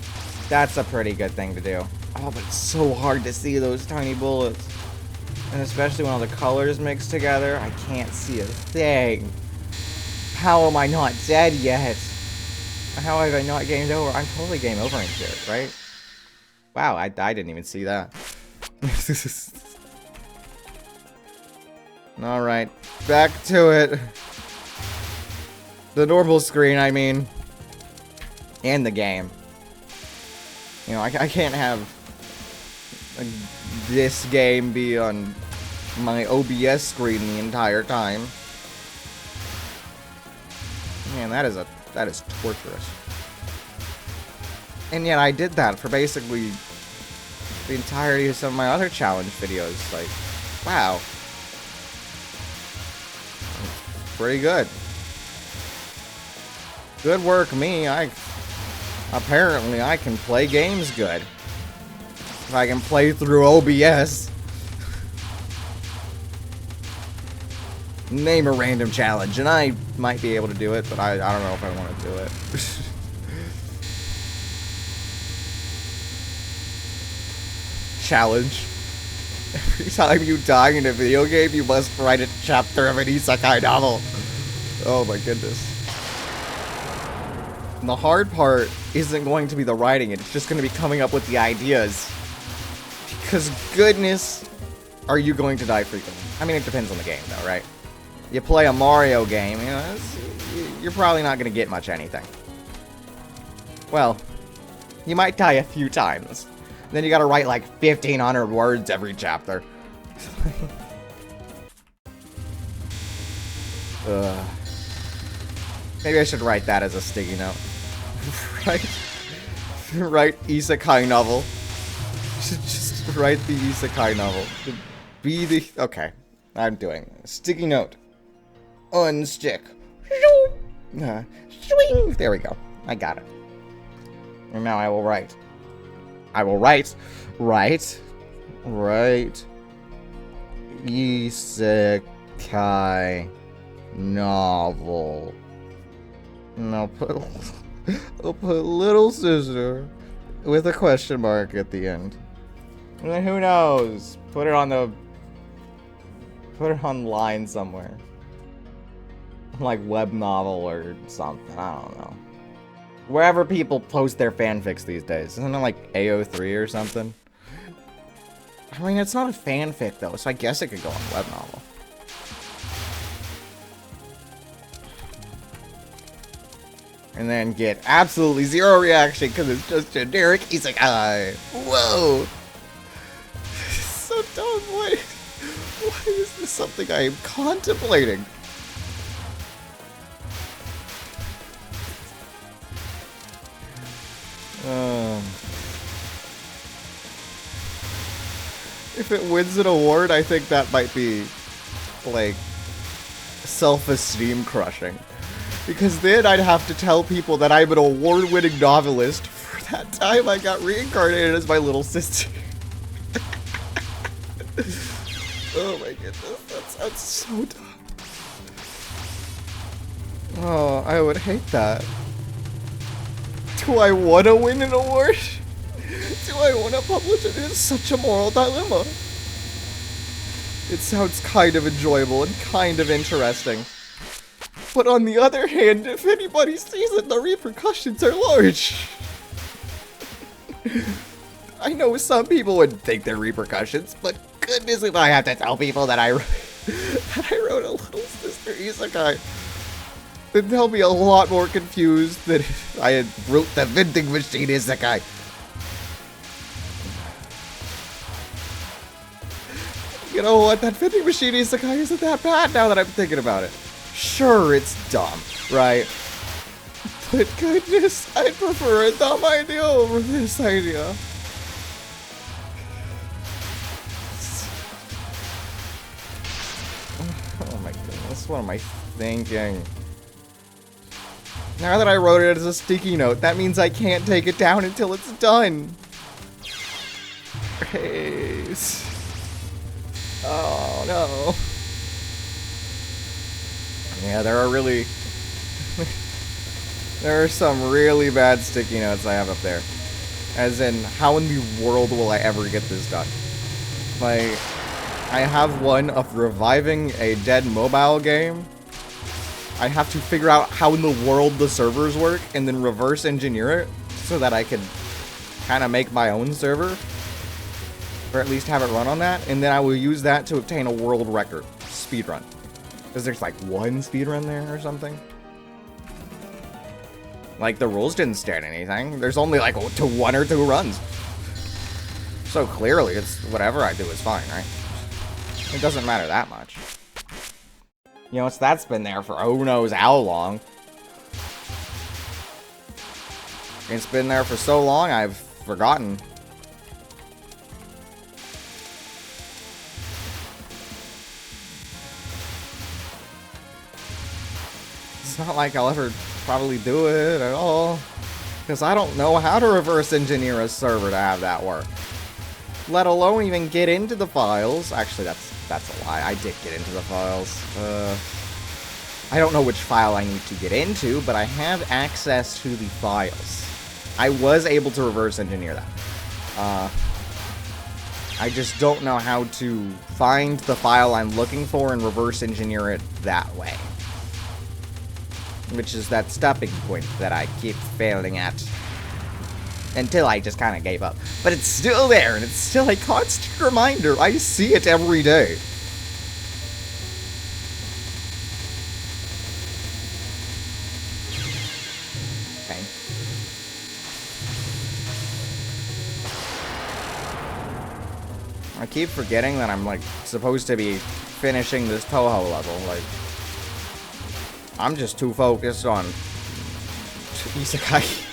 That's a pretty good thing to do. Oh, but it's so hard to see those tiny bullets. And especially when all the colors mix together, I can't see a thing. How am I not dead yet? How have I not gamed over? I'm totally game over in here, right? Wow, I didn't even see that. Alright, back to it. The normal screen, I mean. And the game. You know, I can't have this game be on my OBS screen the entire time. Man, that is torturous. And yet I did that for basically the entirety of some of my other challenge videos. Like, wow. Pretty good. Good work, me. Apparently I can play games good. If I can play through OBS. Name a random challenge, and I might be able to do it, but I don't know if I want to do it. Challenge. Every time you die in a video game, you must write a chapter of an Isekai novel. Oh my goodness. And the hard part isn't going to be the writing, it's just going to be coming up with the ideas. Because goodness, are you going to die frequently? I mean, it depends on the game though, right? You play a Mario game, you know, you're probably not going to get much anything. Well, you might die a few times. Then you gotta write like 1,500 words every chapter. Maybe I should write that as a sticky note. Write Isekai novel. Just write the Isekai novel. Be the... Okay, I'm doing it. Sticky note. Unstick. There we go. I got it. And now I will write. Isekai novel. And I'll put little sister with a question mark at the end. And then who knows? Put it online somewhere. Like web novel or something, I don't know. Wherever people post their fanfics these days. Isn't it like AO3 or something? I mean, it's not a fanfic though, so I guess it could go on a web novel. And then get absolutely zero reaction because it's just generic Isekai. Whoa! So dumb. Why is this something I am contemplating? If it wins an award, I think that might be, like, self-esteem crushing. Because then I'd have to tell people that I'm an award-winning novelist for that time I got reincarnated as my little sister. Oh my goodness, that sounds so dumb. Oh, I would hate that. Do I want to win an award? Do I want to publish it? It is such a moral dilemma. It sounds kind of enjoyable and kind of interesting. But on the other hand, if anybody sees it, the repercussions are large. I know some people would think they're repercussions, but goodness if I have to tell people that I wrote a little sister Isekai, then they'll be a lot more confused than if I had wrote the vending machine Isekai. You know what, that vending machine Isekai isn't that bad now that I'm thinking about it. Sure, it's dumb, right? But goodness, I'd prefer a dumb idea over this idea. what am I thinking? Now that I wrote it as a sticky note, that means I can't take it down until it's done. Please. Oh, no. Yeah, there are some really bad sticky notes I have up there. As in, how in the world will I ever get this done? Like, I have one of reviving a dead mobile game. I have to figure out how in the world the servers work and then reverse engineer it so that I can kind of make my own server. Or at least have it run on that. And then I will use that to obtain a world record speedrun. Because there's like one speedrun there or something. Like, the rules didn't state anything. There's only like 1 or 2 runs. So clearly, it's whatever I do is fine, right? It doesn't matter that much. You know, that's been there for who knows how long. It's been there for so long, I've forgotten. It's not like I'll ever probably do it at all. Because I don't know how to reverse engineer a server to have that work. Let alone even get into the files. Actually, that's a lie. I did get into the files. I don't know which file I need to get into, but I have access to the files. I was able to reverse engineer that. I just don't know how to find the file I'm looking for and reverse engineer it that way. Which is that stopping point that I keep failing at. Until I just kind of gave up. But it's still there, and it's still a constant reminder. I see it every day. Okay. I keep forgetting that I'm, like, supposed to be finishing this Touhou level. Like, I'm just too focused on Isekai.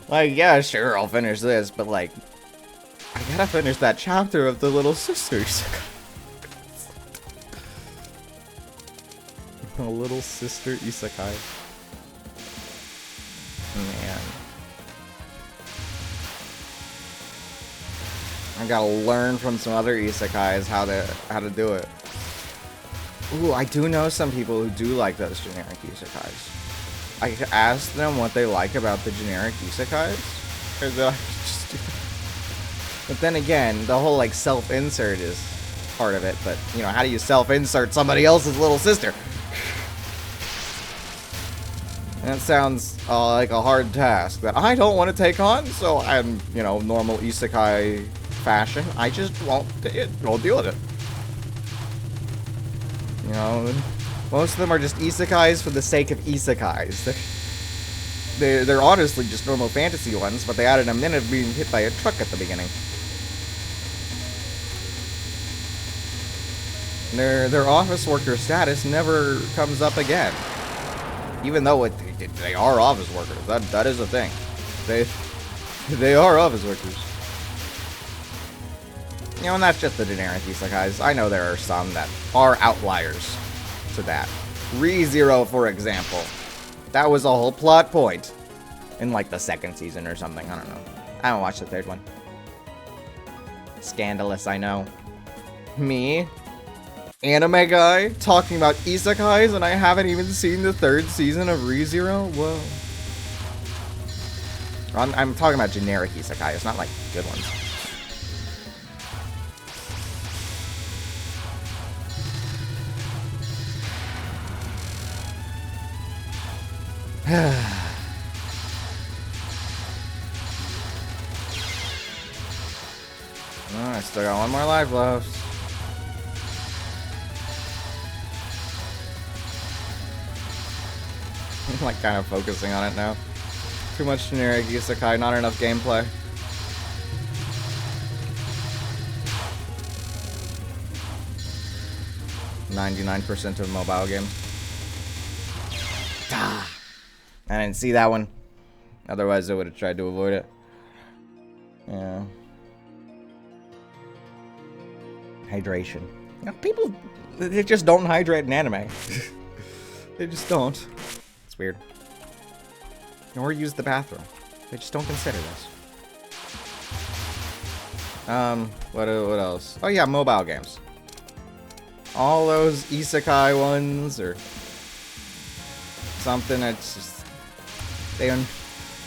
Like, yeah, sure, I'll finish this, but, like, I gotta finish that chapter of the little sister Isekai. A little sister Isekai. Man. I gotta learn from some other Isekais how to do it. Ooh, I do know some people who do like those generic Isekais. I could ask them what they like about the generic Isekais. Or that I just do. But then again, the whole, like, self-insert is part of it. But, you know, how do you self-insert somebody else's little sister? That sounds like a hard task that I don't want to take on. So I'm, you know, normal Isekai fashion. I just won't deal with it. You know, most of them are just Isekais for the sake of Isekais. They're honestly just normal fantasy ones, but they added a minute of being hit by a truck at the beginning. Their office worker status never comes up again. Even though they are office workers. That is a thing. They are office workers. You know, and that's just the generic Isekais. I know there are some that are outliers to that. ReZero, for example. That was a whole plot point. In, like, the 2nd season or something. I don't know. I haven't watched the 3rd one. Scandalous, I know. Me, anime guy, talking about Isekais, and I haven't even seen the 3rd season of ReZero? Whoa. I'm talking about generic Isekais, not, like, good ones. I still got 1 more life left. I'm, like, kind of focusing on it now. Too much generic Isekai, not enough gameplay. .99% of mobile games. Ah, I didn't see that one. Otherwise, I would have tried to avoid it. Yeah. Hydration. You know, people, they just don't hydrate in anime. They just don't. It's weird. Nor use the bathroom. They just don't consider this. What else? Oh yeah, mobile games. All those Isekai ones, or something that's just... they're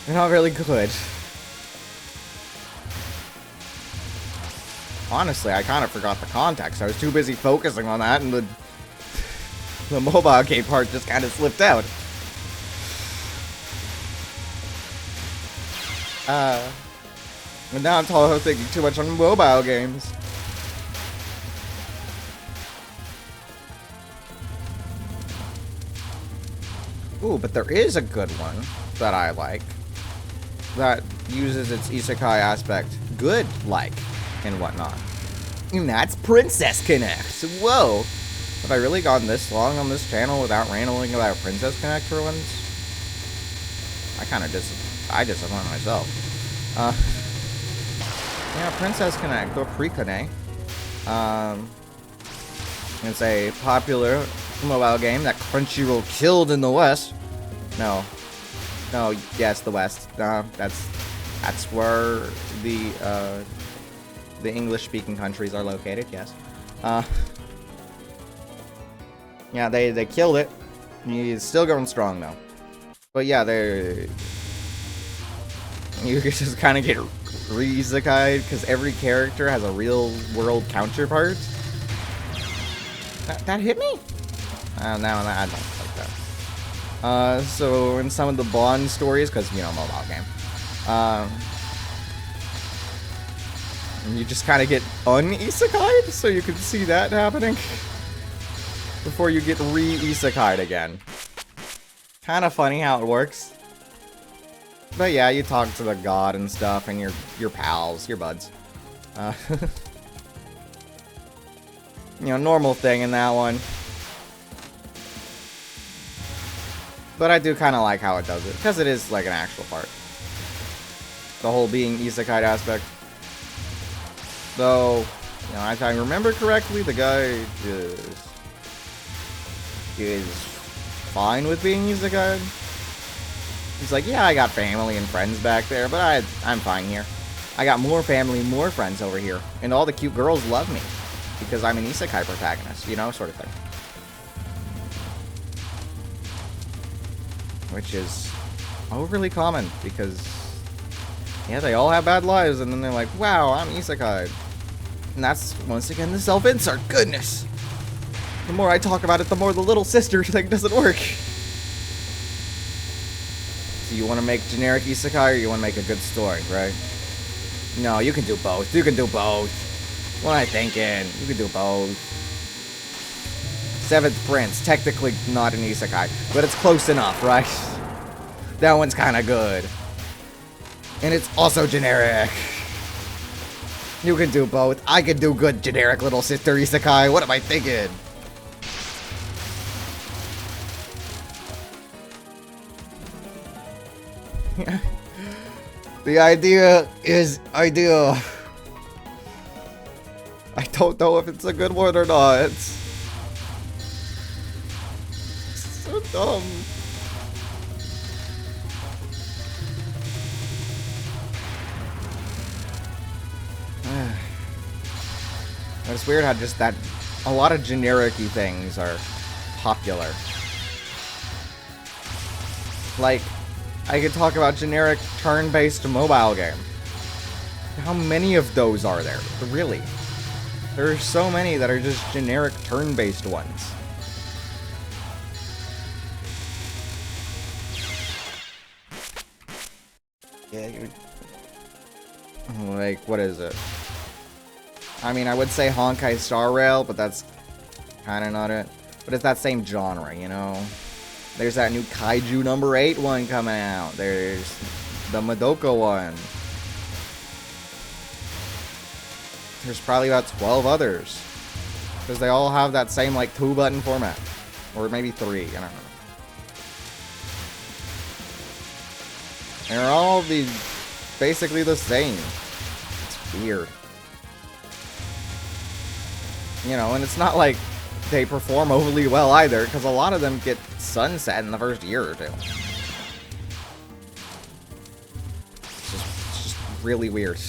not really good. Honestly, I kind of forgot the context. I was too busy focusing on that, and the mobile game part just kind of slipped out. And now I'm thinking too much on mobile games. Ooh, but there is a good one that I like that uses its isekai aspect good-like and whatnot. And that's Princess Connect. Whoa! Have I really gone this long on this channel without rambling about Princess Connect for once? I kind of disappoint myself. Yeah, Princess Connect, or Preconnect. It's a popular mobile game that Crunchyroll killed in the West. No, yes, the West. That's where the English-speaking countries are located. Yes. Yeah, they killed it. He's still going strong though. But yeah, you just kind of get re-isekai'd because every character has a real-world counterpart. That hit me? No, I don't like that. So in some of the Bond stories, because, you know, mobile game, you just kind of get un-isekai'd, so you can see that happening before you get re-isekai'd again. Kind of funny how it works. But yeah, you talk to the god and stuff, and your pals, your buds. You know, normal thing in that one. But I do kind of like how it does it, because it is like an actual part. The whole being isekai aspect. Though, you know, if I remember correctly, the guy is fine with being isekai. He's like, yeah, I got family and friends back there, but I'm fine here. I got more family, more friends over here, and all the cute girls love me because I'm an isekai protagonist, you know, sort of thing. Which is overly common because, yeah, they all have bad lives, and then they're like, wow, I'm isekai. And that's, once again, the self-insert. Goodness! The more I talk about it, the more the little sister thing doesn't work. So you want to make generic isekai, or you want to make a good story, right? No, you can do both. You can do both. What am I thinking? You can do both. Seventh Prince, technically not an isekai, but it's close enough, right? That one's kind of good. And it's also generic. You can do both. I can do good generic little sister isekai. What am I thinking? The idea is ideal. I don't know if it's a good one or not. It's so dumb. It's weird how just that a lot of generic-y things are popular. Like, I could talk about generic turn-based mobile game. How many of those are there? Really? There are so many that are just generic turn-based ones. Yeah, like, what is it? I mean, I would say Honkai Star Rail, but that's kind of not it. But it's that same genre, you know? There's that new Kaiju number 8 one coming out. There's the Madoka one. There's probably about 12 others. Because they all have that same, like, 2-button format. Or maybe 3, I don't know. They're all basically the same. It's weird. You know, and it's not like they perform overly well either, because a lot of them get sunset in the first year or two. It's just really weird.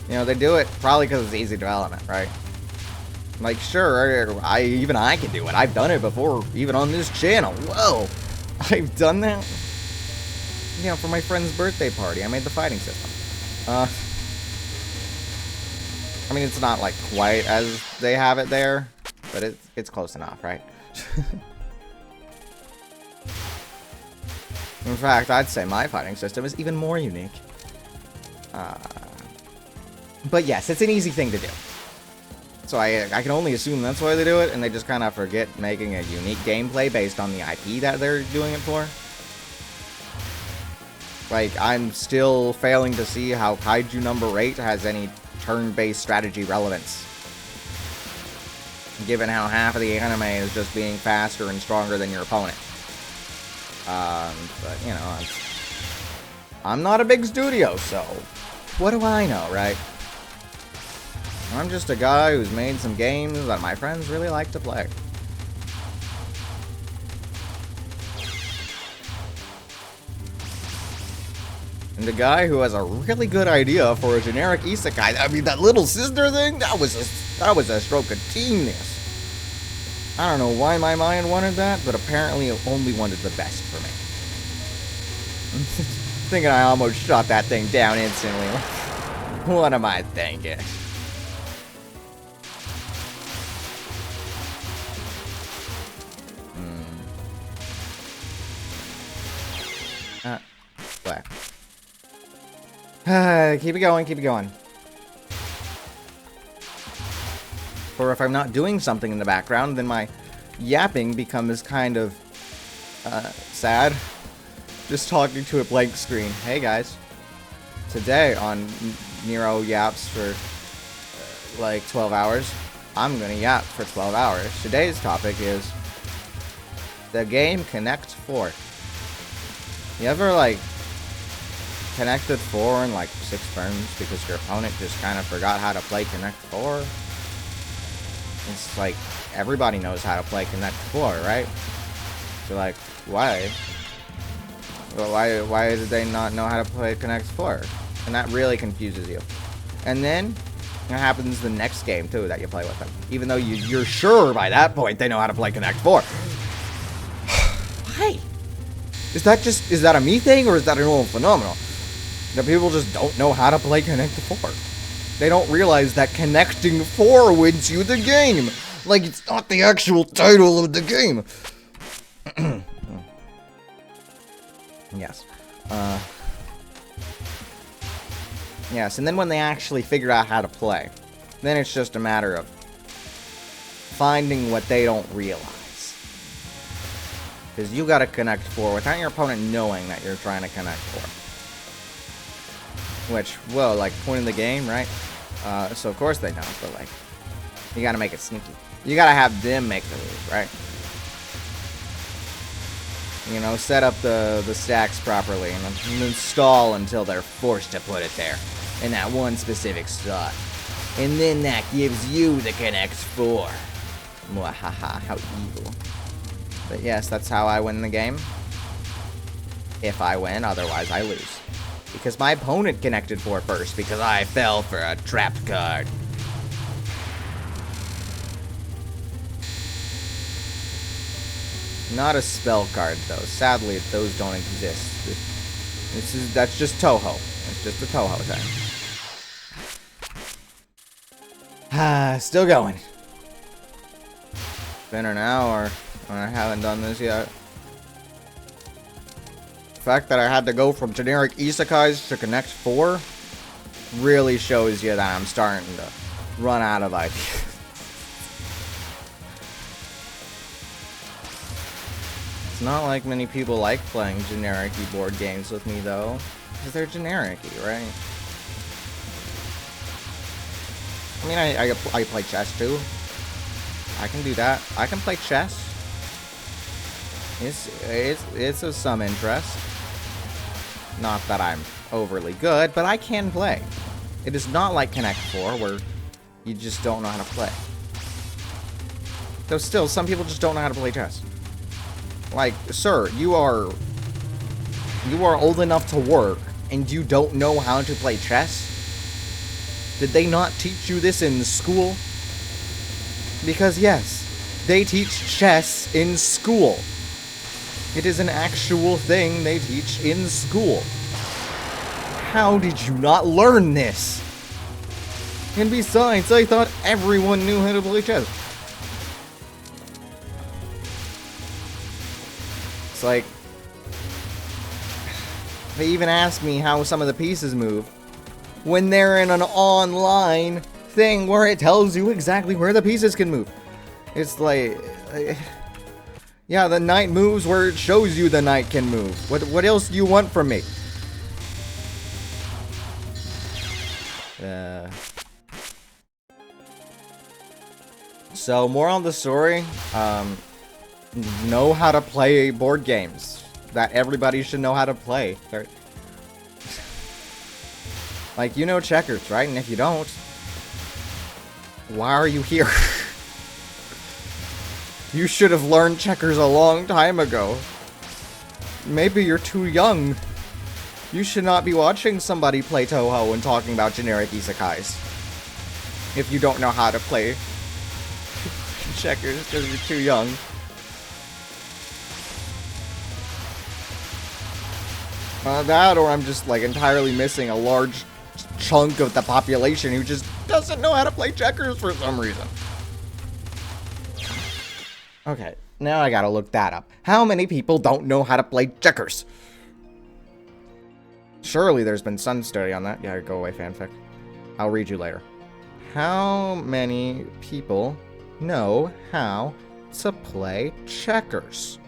You know, they do it probably because it's easy development, right? Like, sure, even I can do it. I've done it before, even on this channel. Whoa! I've done that? You know, for my friend's birthday party, I made the fighting system. I mean, it's not, like, quite as they have it there, but it's close enough, right? In fact, I'd say my fighting system is even more unique. But yes, it's an easy thing to do. So I can only assume that's why they do it, and they just kind of forget making a unique gameplay based on the IP that they're doing it for. Like, I'm still failing to see how Kaiju number 8 has any turn-based strategy relevance. Given how half of the anime is just being faster and stronger than your opponent. But, you know, I'm not a big studio, so what do I know, right? I'm just a guy who's made some games that my friends really like to play. And the guy who has a really good idea for a generic Isekai. I mean, that little sister thing, that was a stroke of genius. I don't know why my mind wanted that, but apparently it only wanted the best for me. Thinking I almost shot that thing down instantly. What am I thinking? What? Keep it going, keep it going. Or if I'm not doing something in the background, then my yapping becomes kind of sad. Just talking to a blank screen. Hey guys. Today on Niro Yaps for like 12 hours, I'm gonna yap for 12 hours. Today's topic is the game Connect 4. You ever like connected 4 in like 6 turns because your opponent just kind of forgot how to play Connect 4? It's like everybody knows how to play Connect 4, right? So like, why? Well, why did they not know how to play Connect 4? And that really confuses you. And then it happens the next game too that you play with them, even though you're sure by that point they know how to play Connect 4. Why? Is that a me thing, or is that a normal phenomenon? That people just don't know how to play Connect 4. They don't realize that connecting 4 wins you the game. Like, it's not the actual title of the game. Yes. Yes, and then when they actually figure out how to play, then it's just a matter of finding what they don't realize. Because you gotta connect 4 without your opponent knowing that you're trying to connect 4. Which, whoa, like, point in the game, right? So of course they know, but like, you gotta make it sneaky. You gotta have them make the move, right? You know, set up the stacks properly and then stall until they're forced to put it there in that one specific spot. And then that gives you the Connect 4. Mwahaha, how evil. But yes, that's how I win the game. If I win, otherwise I lose. Because my opponent connected 4 first because I fell for a trapped card. Not a spell card though. Sadly, those don't exist. That's just Touhou. It's just a Touhou thing. Still going. Been an hour and I haven't done this yet. The fact that I had to go from generic Isekais to Connect 4 really shows you that I'm starting to run out of ideas. It's not like many people like playing generic board games with me, though. Because they're generic-y, right? I mean, I play chess, too. I can do that. I can play chess. It's of some interest. Not that I'm overly good, but I can play. It is not like Connect 4, where you just don't know how to play. Though still, some people just don't know how to play chess. Like, sir, you are old enough to work, and you don't know how to play chess? Did they not teach you this in school? Because yes, they teach chess in school. It is an actual thing they teach in school. How did you not learn this? And besides, I thought everyone knew how to play chess. It's like, they even asked me how some of the pieces move when they're in an online thing where it tells you exactly where the pieces can move. It's like, yeah, the knight moves where it shows you the knight can move. What else do you want from me? So, more on the story, know how to play board games that everybody should know how to play. Like, you know checkers, right? And if you don't, why are you here? You should have learned checkers a long time ago. Maybe you're too young. You should not be watching somebody play Touhou and talking about generic isekais. If you don't know how to play checkers because you're too young. That, or I'm just, like, entirely missing a large chunk of the population who just doesn't know how to play checkers for some reason. Okay, now I gotta look that up. How many people don't know how to play checkers? Surely there's been some study on that. Yeah, go away, fanfic. I'll read you later. How many people know how to play checkers?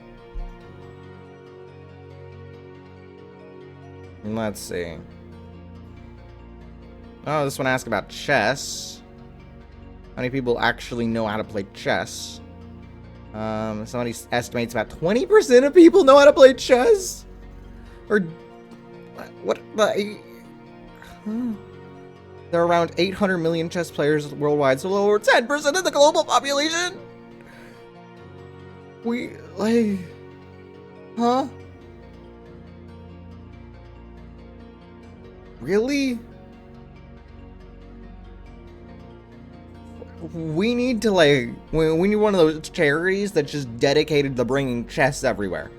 Let's see. Oh, this one asks about chess. How many people actually know how to play chess? Somebody estimates about 20% of people know how to play chess? Or what the... There are around 800 million chess players worldwide, so over 10% of the global population? We, like... Huh? Really? We need to, like... We need one of those charities that's just dedicated to bringing chess everywhere.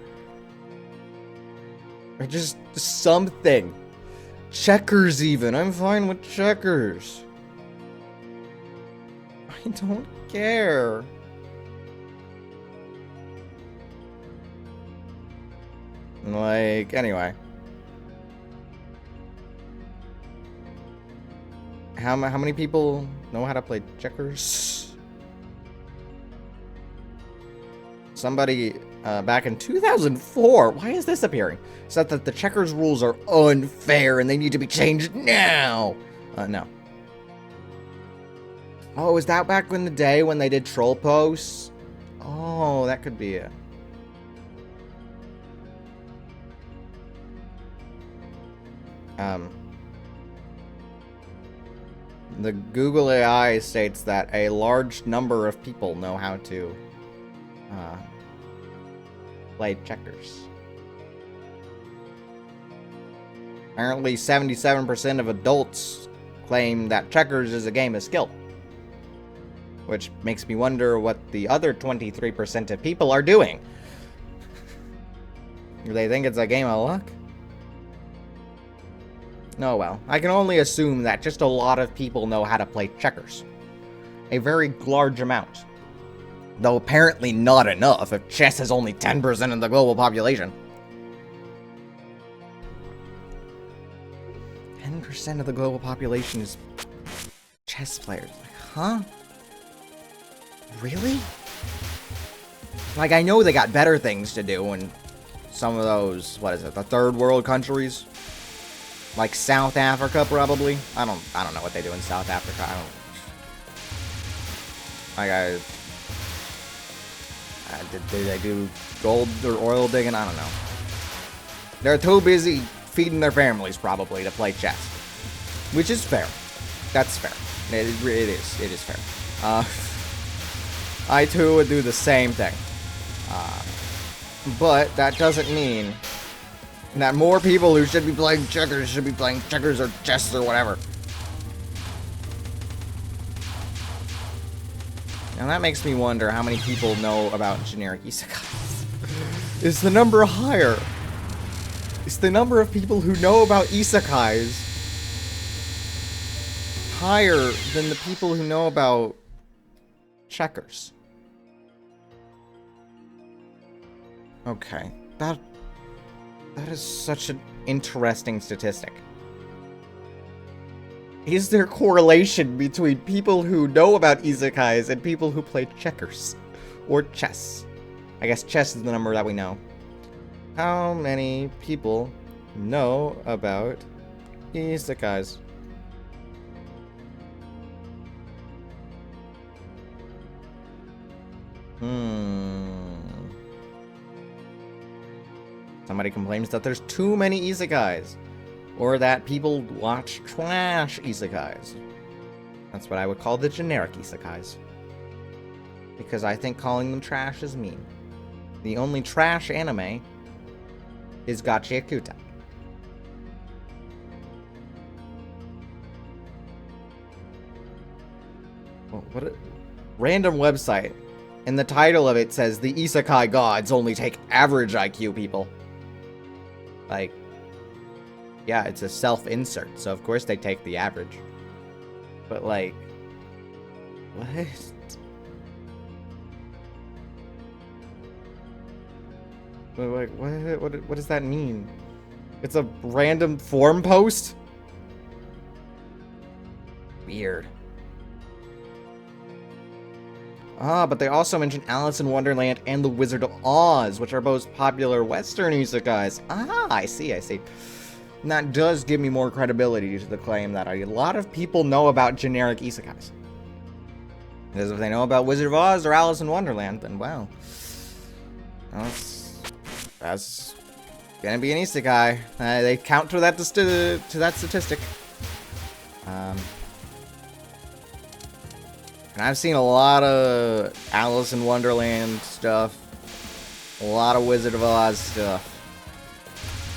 Or just something. Checkers even. I'm fine with checkers. I don't care. Like, anyway. How many people know how to play checkers? Somebody back in 2004, why is this appearing? Said that the checkers rules are unfair and they need to be changed now. No. Oh, is that back in the day when they did troll posts? Oh, that could be it. The Google AI states that a large number of people know how to play checkers. Apparently 77% of adults claim that checkers is a game of skill. Which makes me wonder what the other 23% of people are doing. Do they think it's a game of luck? Oh well, I can only assume that just a lot of people know how to play checkers. A very large amount. Though apparently not enough if chess is only 10% of the global population. 10% of the global population is chess players. Like, huh? Really? Like, I know they got better things to do in some of those, what is it, the third world countries? Like South Africa, probably. I don't know what they do in South Africa. Do they do gold or oil digging? I don't know. They're too busy feeding their families, probably, to play chess. Which is fair. That's fair. It is fair. I too would do the same thing. But that doesn't mean that more people who should be playing checkers should be playing checkers or chess or whatever. And that makes me wonder how many people know about generic isekais. Is the number higher? Is the number of people who know about isekais higher than the people who know about checkers? Okay, that is such an interesting statistic. Is there correlation between people who know about isekais and people who play checkers? Or chess? I guess chess is the number that we know. How many people know about isekais? Somebody complains that there's too many isekais. Or that people watch trash isekais. That's what I would call the generic isekais. Because I think calling them trash is mean. The only trash anime is Gachi Akuta. Well, what a random website. And the title of it says the Isekai gods only take average IQ people. Like, yeah, it's a self-insert, so of course they take the average. But like, what? What does that mean? It's a random forum post? Weird. But they also mention Alice in Wonderland and The Wizard of Oz, which are both popular Western isekais. I see. And that does give me more credibility to the claim that a lot of people know about generic isekais. Because if they know about Wizard of Oz or Alice in Wonderland, then wow. That's gonna be an isekai. They count to that statistic. And I've seen a lot of Alice in Wonderland stuff. A lot of Wizard of Oz stuff.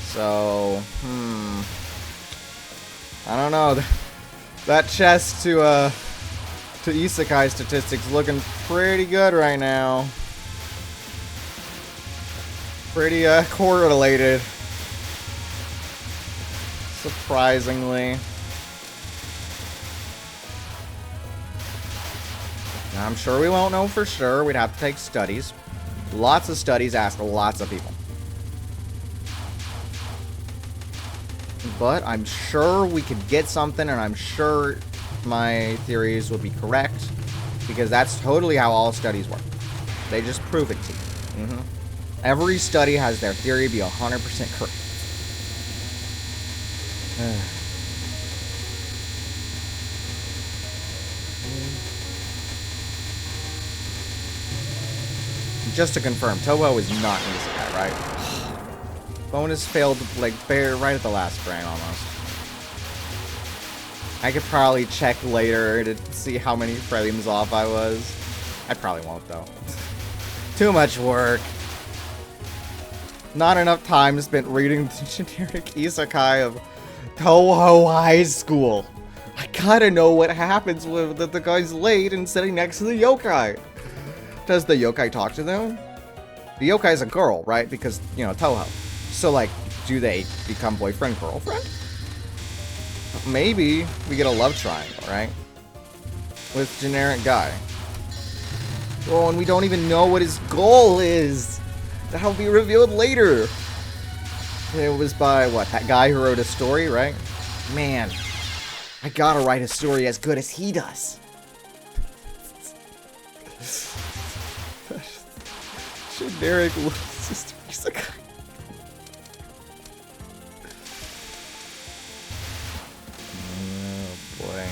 So, I don't know. That chest to isekai statistics looking pretty good right now. Pretty correlated. Surprisingly. Now, I'm sure we won't know for sure. We'd have to take studies. Lots of studies, ask lots of people. But I'm sure we could get something, and I'm sure my theories would be correct, because that's totally how all studies work. They just prove it to you. Every study has their theory be 100% correct. Just to confirm, Touhou is not an isekai, right? Bonus failed, like, right at the last frame, almost. I could probably check later to see how many frames off I was. I probably won't, though. Too much work. Not enough time spent reading the generic isekai of Touhou High School. I gotta know what happens when the guy's late and sitting next to the yokai. Does the yokai talk to them? The yokai is a girl, right? Because, you know, Touhou. So, like, do they become boyfriend-girlfriend? Maybe we get a love triangle, right? With generic guy. Oh, and we don't even know what his goal is. That'll be revealed later. It was by, what, that guy who wrote a story, right? Man, I gotta write a story as good as he does. Generic little sister isekai. Oh boy.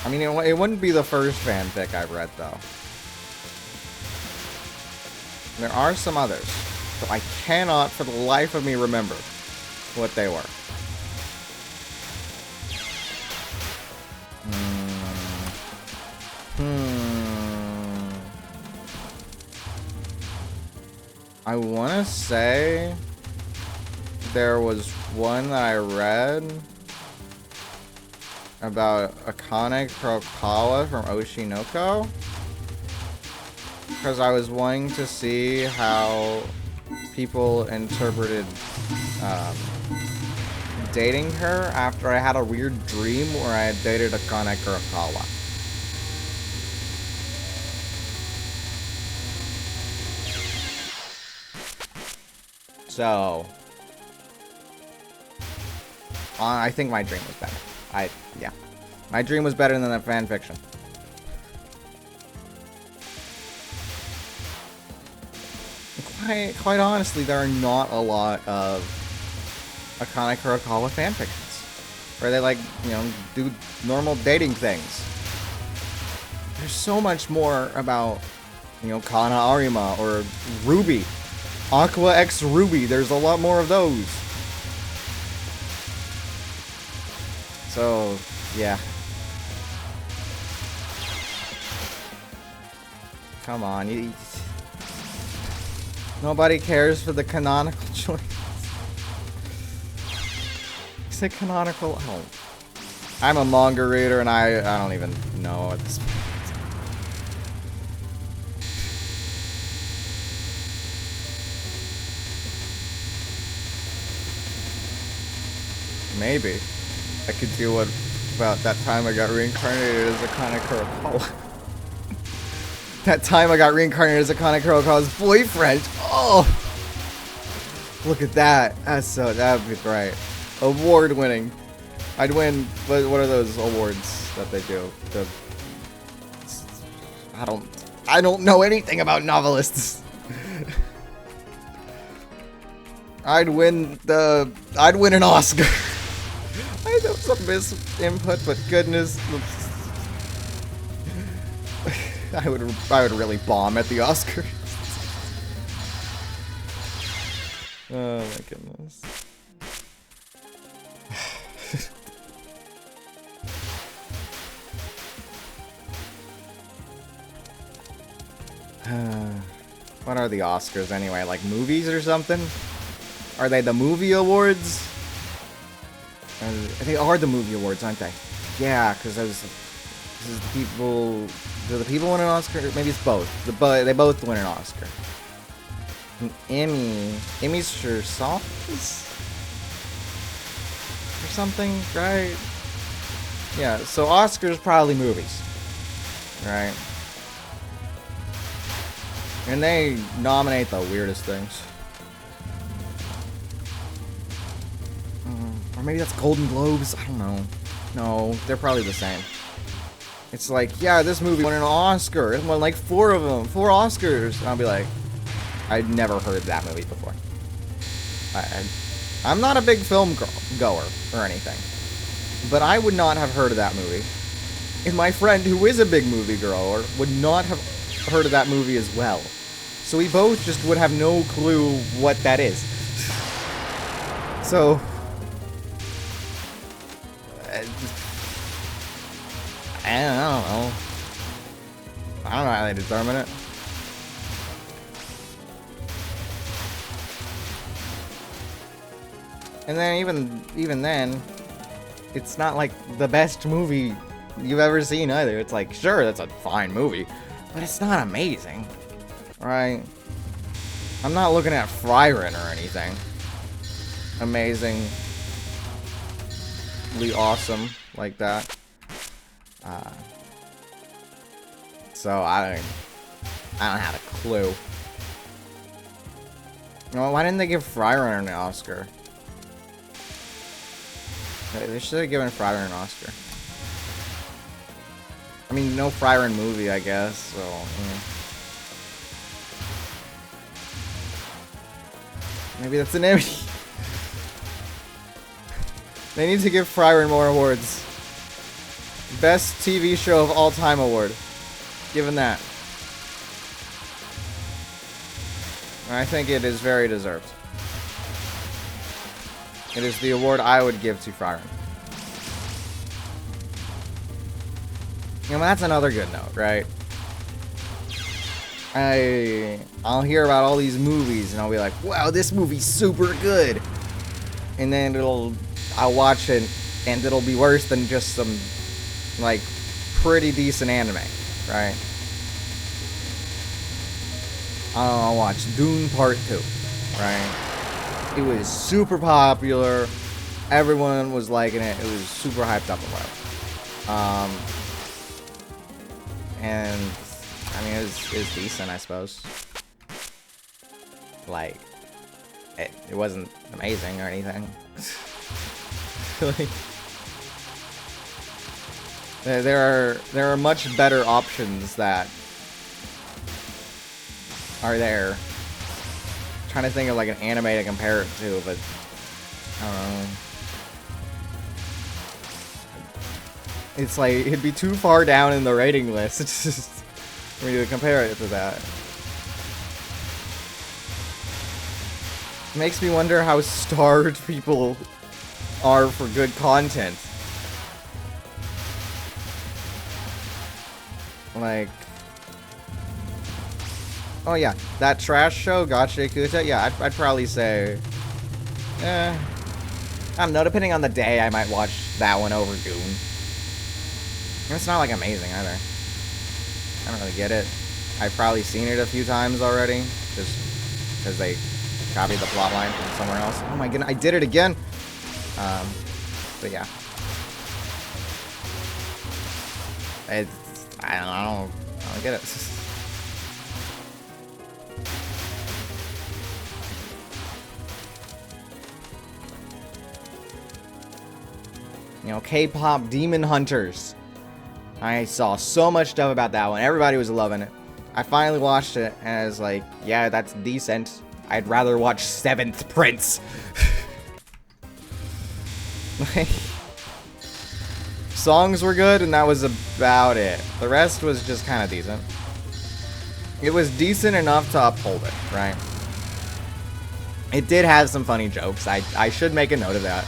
I mean, it wouldn't be the first fanfic I've read, though. There are some others, but I cannot for the life of me remember what they were. I want to say there was one that I read about Akane Kurokawa from Oshinoko, because I was wanting to see how people interpreted dating her after I had a weird dream where I had dated Akane Kurokawa. So, I think my dream was better. Yeah. My dream was better than the fan fiction. Quite honestly, there are not a lot of Akane Kurokawa fanfictions where they, like, you know, do normal dating things. There's so much more about, you know, Kana Arima or Ruby. Aqua X Ruby, there's a lot more of those. So, yeah. Come on, nobody cares for the canonical choice. You say canonical? Oh. I'm a manga reader and I don't even know at this point. Maybe I could do what about that time I got reincarnated as Akane Kurokawa. That time I got reincarnated as Akane Kurokawa's boyfriend. Oh, look at that. That would be great. Award winning. I'd win. What are those awards that they do? I don't know anything about novelists. I'd win an Oscar. I know some input, but goodness, I would really bomb at the Oscars. Oh my goodness. What are the Oscars anyway? Like movies or something? Are they the movie awards? They are the movie awards, aren't they? Yeah, because this is the people. Do the people win an Oscar? Maybe it's both. They both win an Oscar. An Emmy. Emmys for songs? Or something, right? Yeah, so Oscars probably movies. Right? And they nominate the weirdest things. Or maybe that's Golden Globes. I don't know. No, they're probably the same. It's like, yeah, this movie won an Oscar. It won like 4 of them. 4 Oscars. And I'll be like, I'd never heard that movie before. I'm not a big film goer or anything. But I would not have heard of that movie. And my friend, who is a big movie goer, would not have heard of that movie as well. So we both just would have no clue what that is. So... I don't know. I don't know how they determine it. And then even then, it's not like the best movie you've ever seen either. It's like, sure, that's a fine movie, but it's not amazing, right? I'm not looking at Frieren or anything amazingly awesome like that. So I don't have a clue. Well, why didn't they give Frieren an Oscar? They should have given Frieren an Oscar. I mean, no Frieren movie, I guess. So. Yeah. Maybe that's an Emmy. They need to give Frieren more awards. Best TV show of all time award. Given that. I think it is very deserved. It is the award I would give to Frieren. You know, that's another good note, right? I'll hear about all these movies and I'll be like, wow, this movie's super good. And then I'll watch it and it'll be worse than just some, like, pretty decent anime, right? I'll watch Dune Part 2, right? It was super popular. Everyone was liking it. It was super hyped up about it. And I mean, it was decent, I suppose. Like, it wasn't amazing or anything. Like, there are much better options that are there. I'm trying to think of like an anime to compare it to, but I don't know. It's like, it'd be too far down in the rating list for me to compare it to that. It makes me wonder how starved people are for good content. Like, oh yeah, that trash show, Gacha Kuta, yeah, I'd probably say, I don't know, depending on the day, I might watch that one over Dune. It's not, like, amazing, either. I don't really get it. I've probably seen it a few times already, just because they copied the plotline from somewhere else. Oh my goodness, I did it again! But yeah. I don't get it. You know, K-pop Demon Hunters. I saw so much stuff about that one. Everybody was loving it. I finally watched it, and I was like, yeah, that's decent. I'd rather watch 7th Prince. Like, songs were good, and that was about it. The rest was just kind of decent. It was decent enough to uphold it, right? It did have some funny jokes. I should make a note of that.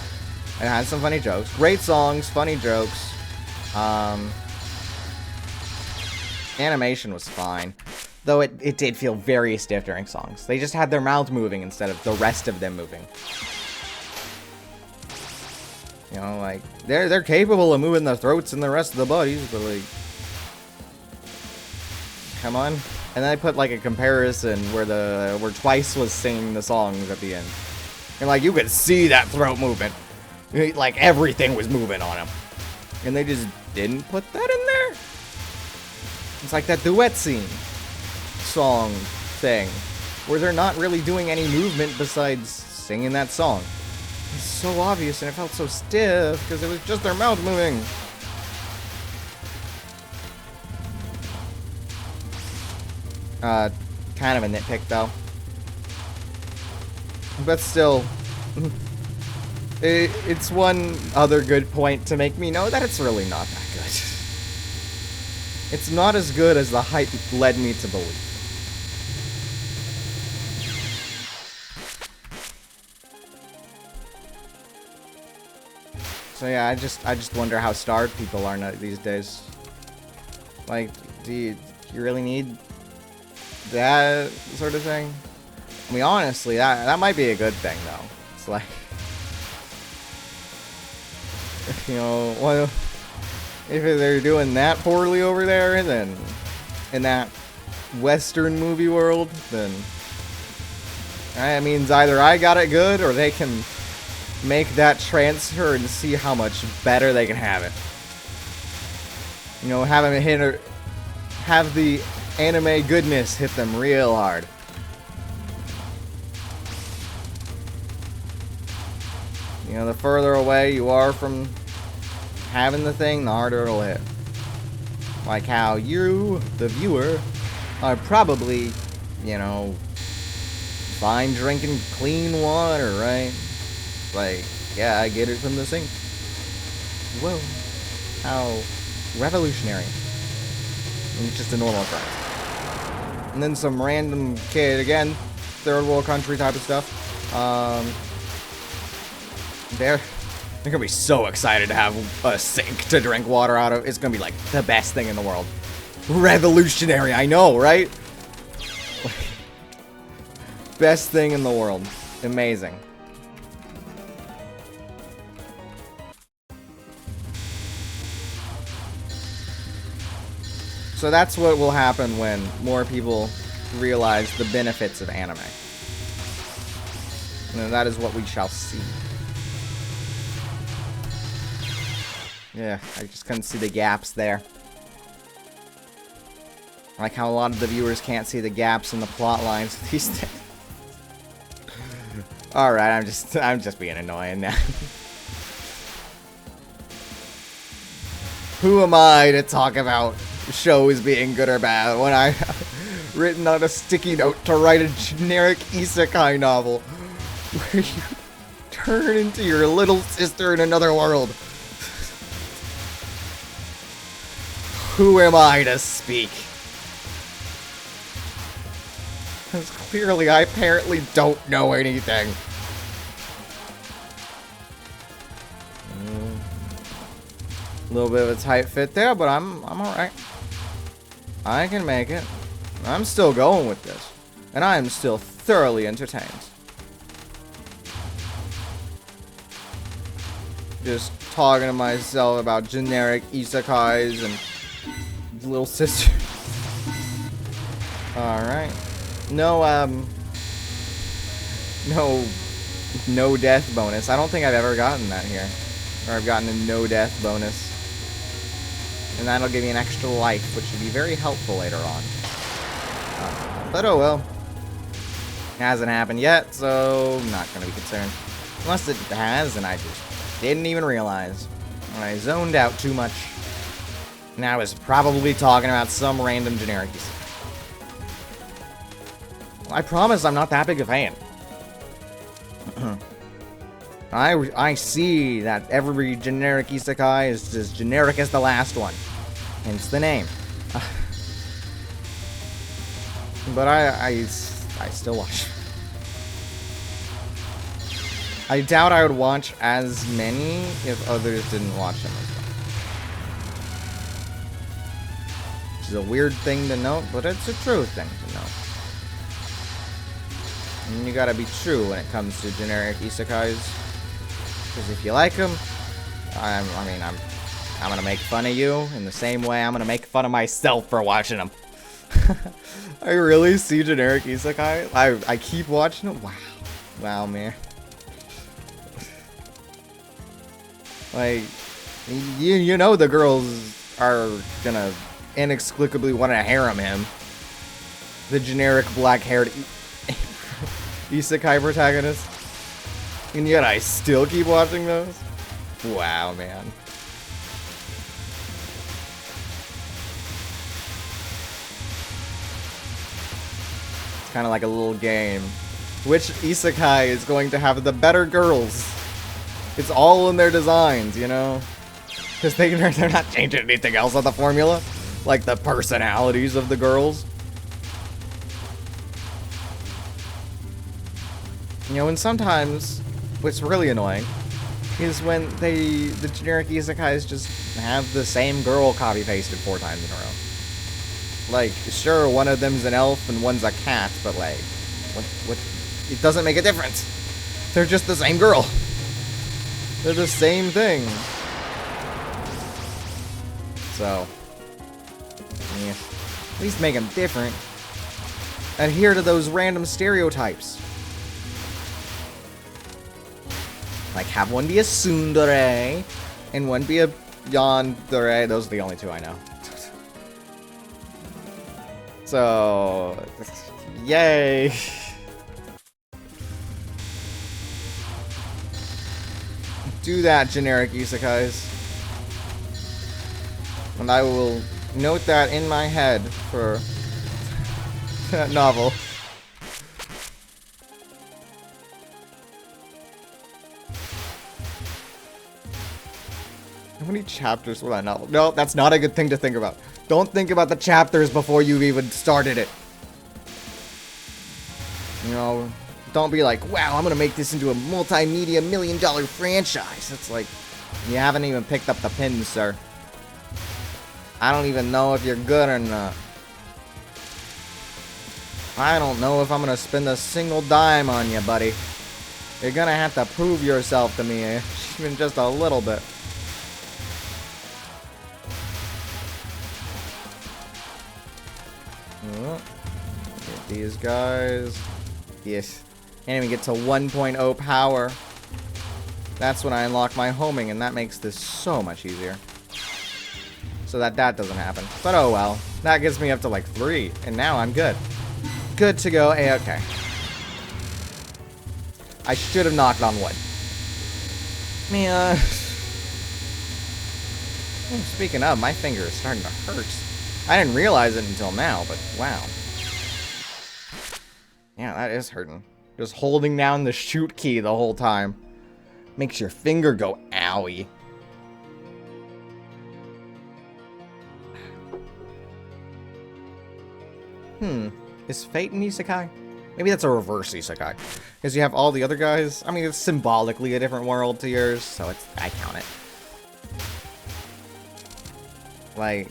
It had some funny jokes. Great songs, funny jokes. Animation was fine. Though it did feel very stiff during songs. They just had their mouths moving instead of the rest of them moving. You know, like, they're capable of moving their throats and the rest of the bodies, but like, come on. And then I put like a comparison where Twice was singing the songs at the end. And like, you could see that throat movement. Like, everything was moving on him. And they just didn't put that in there. It's like that duet scene song thing, where they're not really doing any movement besides singing that song. It's so obvious, and it felt so stiff, because it was just their mouth moving. Kind of a nitpick, though. But still, it's one other good point to make me know that it's really not that good. It's not as good as the hype led me to believe. So yeah, I just wonder how starved people are these days. Like, do you really need that sort of thing? I mean, honestly, that might be a good thing, though. It's like, you know, well, if they're doing that poorly over there, then in that Western movie world, then that means either I got it good, or they can make that transfer and see how much better they can have it. You know, have the anime goodness hit them real hard. You know, the further away you are from having the thing, the harder it'll hit. Like how you, the viewer, are probably, you know, fine drinking clean water, right? Like, yeah, I get it from the sink. Whoa. How revolutionary. It's just a normal occurrence. And then some random kid, again, third world country type of stuff, They're gonna be so excited to have a sink to drink water out of. It's gonna be like the best thing in the world. Revolutionary, I know, right? Best thing in the world. Amazing. So that's what will happen when more people realize the benefits of anime. And that is what we shall see. Yeah, I just couldn't see the gaps there. I like how a lot of the viewers can't see the gaps in the plot lines of these things. Alright, I'm just being annoying now. Who am I to talk about shows being good or bad when I have written on a sticky note to write a generic isekai novel where you turn into your little sister in another world? Who am I to speak? Because clearly I apparently don't know anything. A little bit of a tight fit there, but I'm alright. I can make it. I'm still going with this. And I am still thoroughly entertained. Just talking to myself about generic isekais and little sister. Alright. No death bonus. I don't think I've ever gotten that here. Or I've gotten a no death bonus. And that'll give me an extra life, which should be very helpful later on. But oh well. Hasn't happened yet, so I'm not going to be concerned. Unless it has, and I just didn't even realize. I zoned out too much. And I was probably talking about some random generic isekai. I promise I'm not that big a fan. I see that every generic isekai is as generic as the last one. Hence the name. But I still watch. I doubt I would watch as many if others didn't watch them as well. Which is a weird thing to note, but it's a true thing to note. And you gotta be true when it comes to generic isekais. Because if you like them, I'm gonna make fun of you in the same way I'm gonna make fun of myself for watching them. I really see generic isekai. I keep watching them. Wow. Wow, man. Like, you know the girls are gonna inexplicably want to harem him. The generic black-haired isekai protagonist. And yet I still keep watching those? Wow, man. It's kind of like a little game. Which isekai is going to have the better girls? It's all in their designs, you know? Because they're not changing anything else on the formula. Like the personalities of the girls. You know, and sometimes what's really annoying is when the generic isekais just have the same girl copy-pasted 4 times in a row. Like, sure, one of them's an elf and one's a cat, but like, what? It doesn't make a difference. They're just the same girl. They're the same thing. So, yeah, at least make them different. Adhere to those random stereotypes. Like, have one be a tsundere, and one be a yandere. Those are the only 2 I know. So, yay! Do that, generic isekais. And I will note that in my head for that novel. How many chapters will that novel? No, that's not a good thing to think about. Don't think about the chapters before you've even started it. You know, Don't be like, wow, I'm gonna make this into a multimedia $1 million franchise. It's like, you haven't even picked up the pins, sir. I don't even know if you're good or not. I don't know if I'm gonna spend a single dime on you, buddy. You're gonna have to prove yourself to me, even just a little bit. Get these guys. Yes. Can't even get to 1.0 power. That's when I unlock my homing, and that makes this so much easier. So that doesn't happen. But oh well. That gets me up to like 3, and now I'm good. Good to go. A-okay. I should have knocked on wood. Man. Speaking of, my finger is starting to hurt. I didn't realize it until now, but wow. Yeah, that is hurting. Just holding down the shoot key the whole time. Makes your finger go owie. Is Fate an Isekai? Maybe that's a reverse Isekai. Because you have all the other guys. I mean, it's symbolically a different world to yours, so I count it. Like,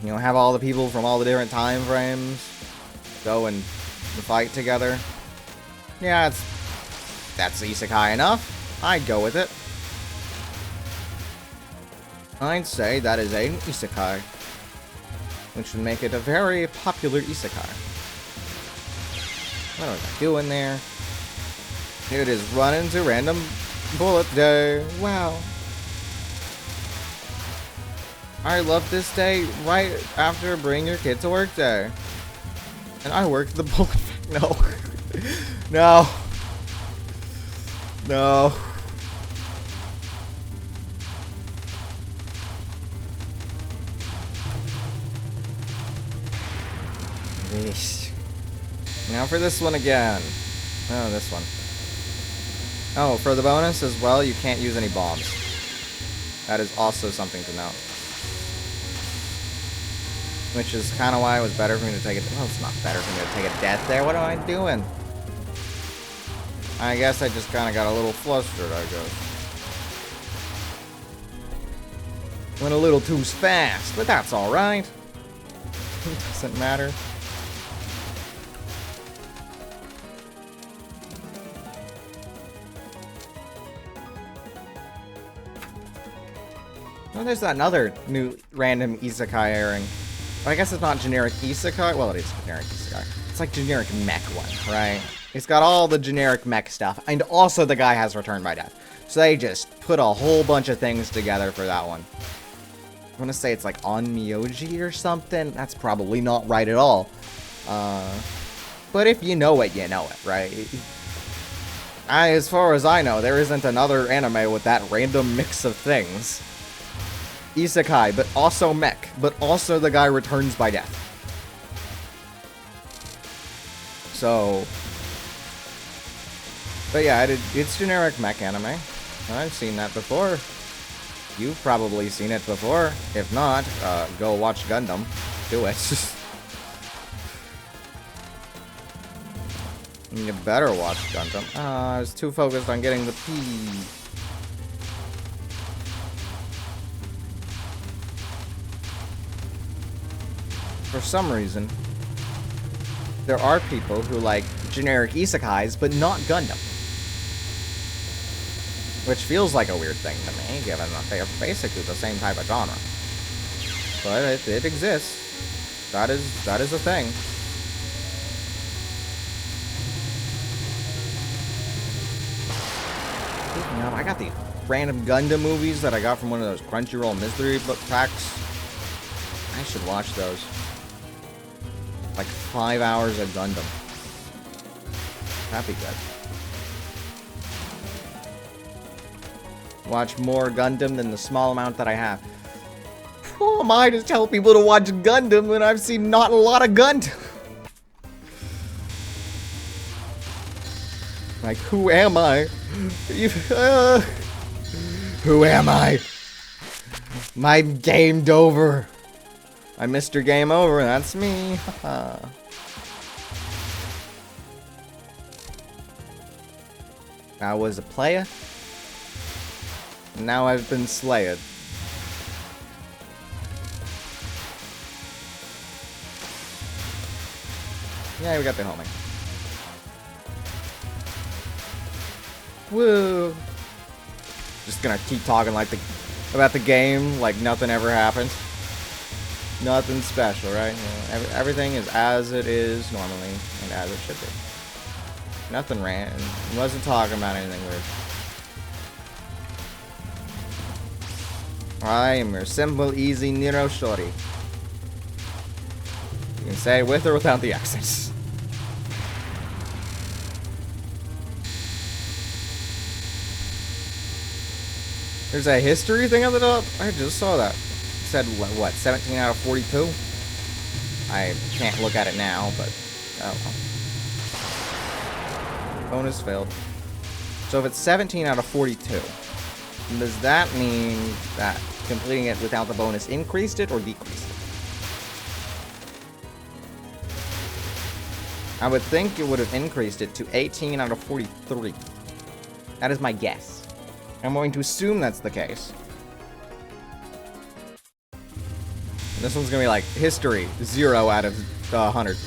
you know, have all the people from all the different time frames go and fight together. Yeah, that's Isekai enough. I'd go with it. I'd say that is an Isekai, which would make it a very popular Isekai. What was I doing there? It is run into random bullet day. Wow. I love this day right after bring your kid to work day. And I work the bullet. No. No. No. Yeesh. Now for this one again. Oh, this one. Oh, for the bonus as well, you can't use any bombs. That is also something to note. Which is kind of why it was better for me to take it. Well, it's not better for me to take a death there. What am I doing? I guess I just kind of got a little flustered, I guess. Went a little too fast, but that's alright. It doesn't matter. Oh, there's another new random Isekai airing. Well, I guess it's not generic Isekai. Well, it is generic Isekai. It's like generic mech one, right? It's got all the generic mech stuff, and also the guy has returned by death. So they just put a whole bunch of things together for that one. I want to say it's like on Myoji or something. That's probably not right at all. But if you know it, you know it, right? As far as I know, there isn't another anime with that random mix of things. Isekai, but also mech, but also the guy returns by death. So, but yeah, it's generic mech anime. I've seen that before. You've probably seen it before. If not, go watch Gundam. Do it. You better watch Gundam. I was too focused on getting the P. For some reason, there are people who like generic isekais, but not Gundam. Which feels like a weird thing to me, given that they are basically the same type of genre. But it exists. That is a thing. Speaking of, I got these random Gundam movies that I got from one of those Crunchyroll mystery book packs. I should watch those. Like 5 hours of Gundam. That'd be good. Watch more Gundam than the small amount that I have. Who am I to tell people to watch Gundam when I've seen not a lot of Gundam? Like, who am I? Who am I? I'm gamed over. I'm Mr. Game Over, that's me. I was a player. Now I've been slayed. Yeah, we got the homing. Woo! Just gonna keep talking like about the game like nothing ever happened. Nothing special, right? You know, everything is as it is normally and as it should be. Nothing ran. Wasn't talking about anything weird. I am your simple, easy Niro Shori. You can say it with or without the accents. There's a history thing at the top? I just saw that. It said, what, 17 out of 42? I can't look at it now, but... oh well. Bonus failed. So if it's 17 out of 42, does that mean that completing it without the bonus increased it or decreased it? I would think it would have increased it to 18 out of 43. That is my guess. I'm going to assume that's the case. This one's gonna be like history 0 out of 100.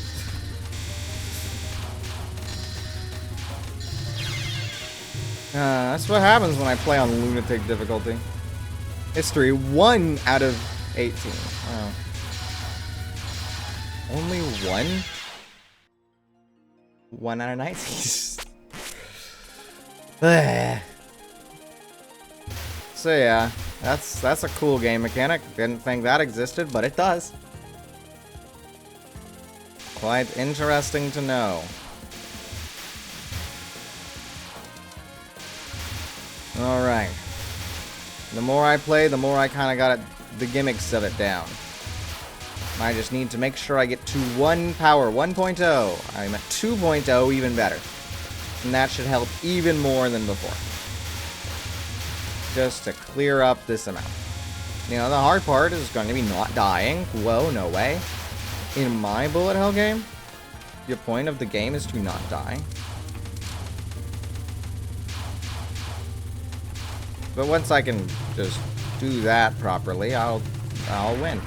That's what happens when I play on lunatic difficulty. History 1 out of 18. Oh. Only 1? 1 out of 19. So yeah, that's a cool game mechanic. Didn't think that existed, but it does. Quite interesting to know. Alright. The more I play, the more I kind of got the gimmicks of it down. I just need to make sure I get to 1 power, 1.0. I'm at 2.0, even better. And that should help even more than before. Just to clear up this amount. You know, the hard part is going to be not dying. Whoa, no way. In my bullet hell game, the point of the game is to not die. But once I can just do that properly, I'll win.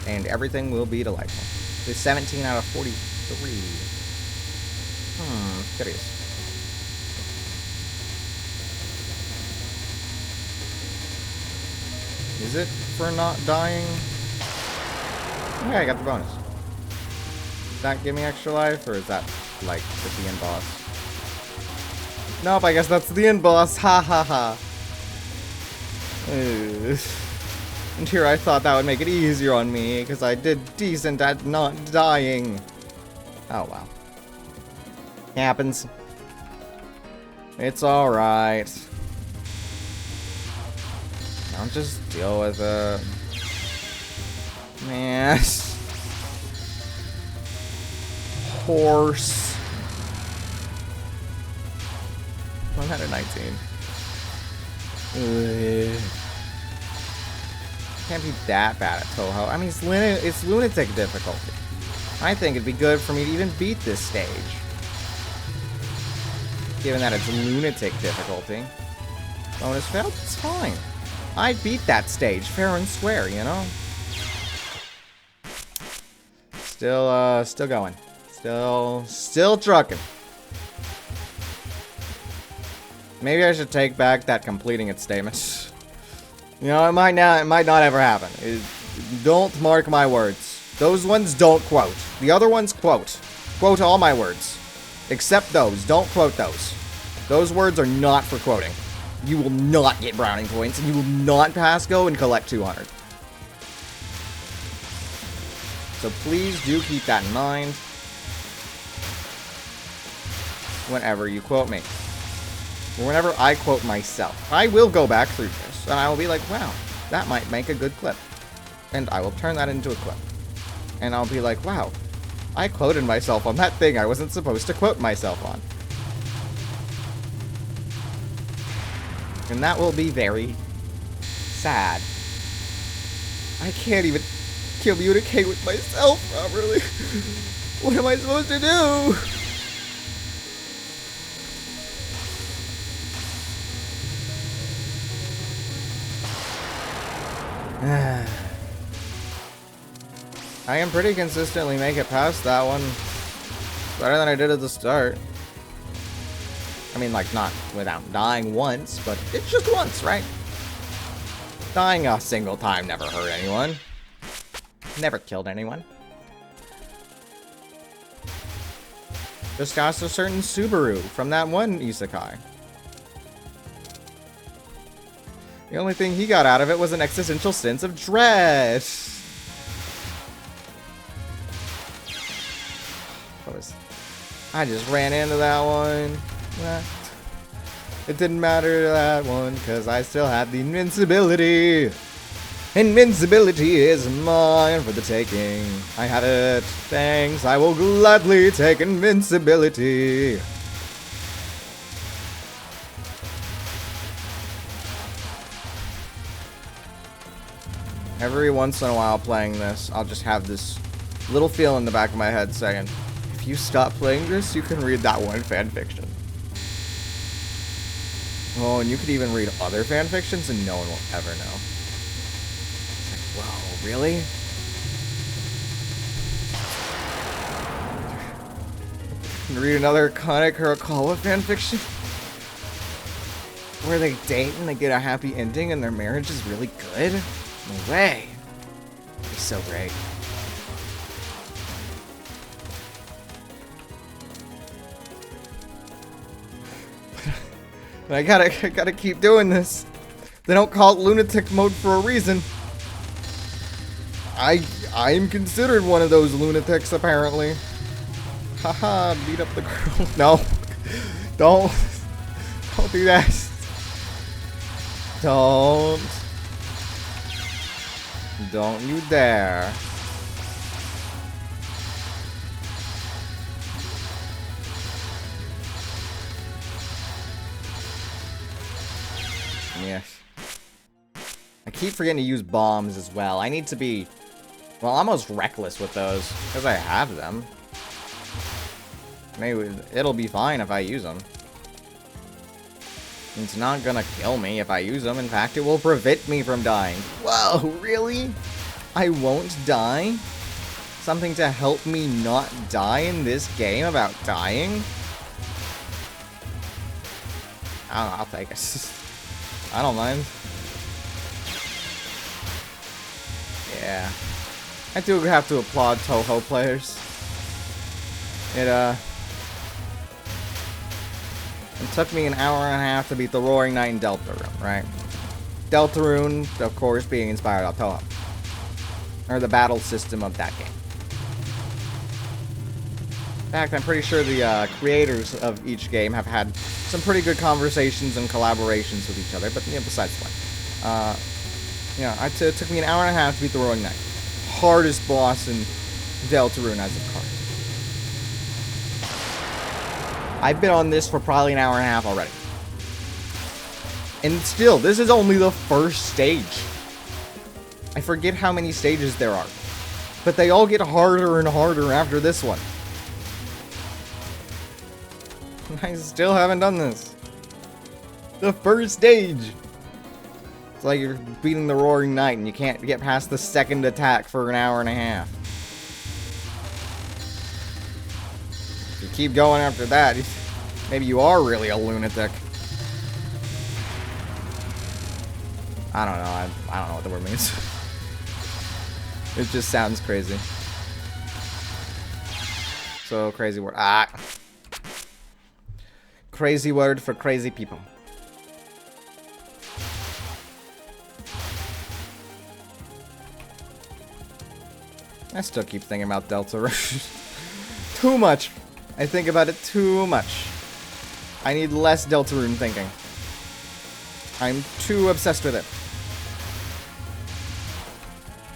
And everything will be delightful. It's 17 out of 43. Curious. Is it for not dying? Okay, I got the bonus. Does that give me extra life, or is that, like, the end boss? Nope, I guess that's the end boss. Ha ha ha. And here I thought that would make it easier on me, because I did decent at not dying. Oh, wow. Happens. It's alright. I'll just deal with it. Man. Horse. 119. Ugh. Can't be that bad at Touhou. I mean, it's lunatic difficulty. I think it'd be good for me to even beat this stage. Given that it's lunatic difficulty. Bonus failed? It's fine. I beat that stage, fair and square, you know? Still going. Still trucking. Maybe I should take back that completing it statement. You know, it might not ever happen. Don't mark my words. Those ones don't quote. The other ones quote. Quote all my words. Except those. Don't quote those. Those words are not for quoting. You will not get browning points, and you will not pass go and collect 200. So please do keep that in mind whenever you quote me. Or whenever I quote myself. I will go back through this, and I will be like, wow, that might make a good clip. And I will turn that into a clip. And I'll be like, wow, I quoted myself on that thing I wasn't supposed to quote myself on. And that will be very sad. I can't even communicate with myself properly. What am I supposed to do? I can pretty consistently make it past that one. Better than I did at the start. I mean, like, not without dying once, but it's just once, right? Dying a single time never hurt anyone. Never killed anyone. Just asked a certain Subaru from that one Isekai. The only thing he got out of it was an existential sense of dread. I just ran into that one. It didn't matter to that one, because I still have the invincibility. Invincibility is mine for the taking. I have it. Thanks. I will gladly take invincibility. Every once in a while playing this, I'll just have this little feel in the back of my head saying, if you stop playing this, you can read that one fanfiction. Oh, and you could even read other fanfictions and no one will ever know. It's like, whoa, really? You can read another Kana Kurakawa fanfiction? Where they date and they get a happy ending and their marriage is really good? No way. It'd be so great. But I gotta keep doing this. They don't call it lunatic mode for a reason. I'm considered one of those lunatics apparently. Haha, beat up the girl. No. Don't do that. Don't you dare. Yeah. I keep forgetting to use bombs as well. I need to be, well, almost reckless with those, because I have them. Maybe it'll be fine if I use them. It's not gonna kill me if I use them. In fact, it will prevent me from dying. Whoa, really? I won't die? Something to help me not die in this game about dying? I don't know, I'll take it. I don't mind. Yeah. I do have to applaud Touhou players. It took me an hour and a half to beat the Roaring Knight in Deltarune, right? Deltarune, of course, being inspired off Touhou. Or the battle system of that game. In fact, I'm pretty sure the creators of each game have had some pretty good conversations and collaborations with each other, but yeah, besides the point. Yeah, it took me an hour and a half to beat the Roaring Knight. Hardest boss in Deltarune as a card. I've been on this for probably an hour and a half already. And still, this is only the first stage. I forget how many stages there are. But they all get harder and harder after this one. I still haven't done this. The first stage. It's like you're beating the Roaring Knight and you can't get past the second attack for an hour and a half. If you keep going after that, maybe you are really a lunatic. I don't know. I don't know what the word means. It just sounds crazy. So crazy word. Ah. Crazy word for crazy people. I still keep thinking about Deltarune. Too much. I think about it too much. I need less Deltarune thinking. I'm too obsessed with it.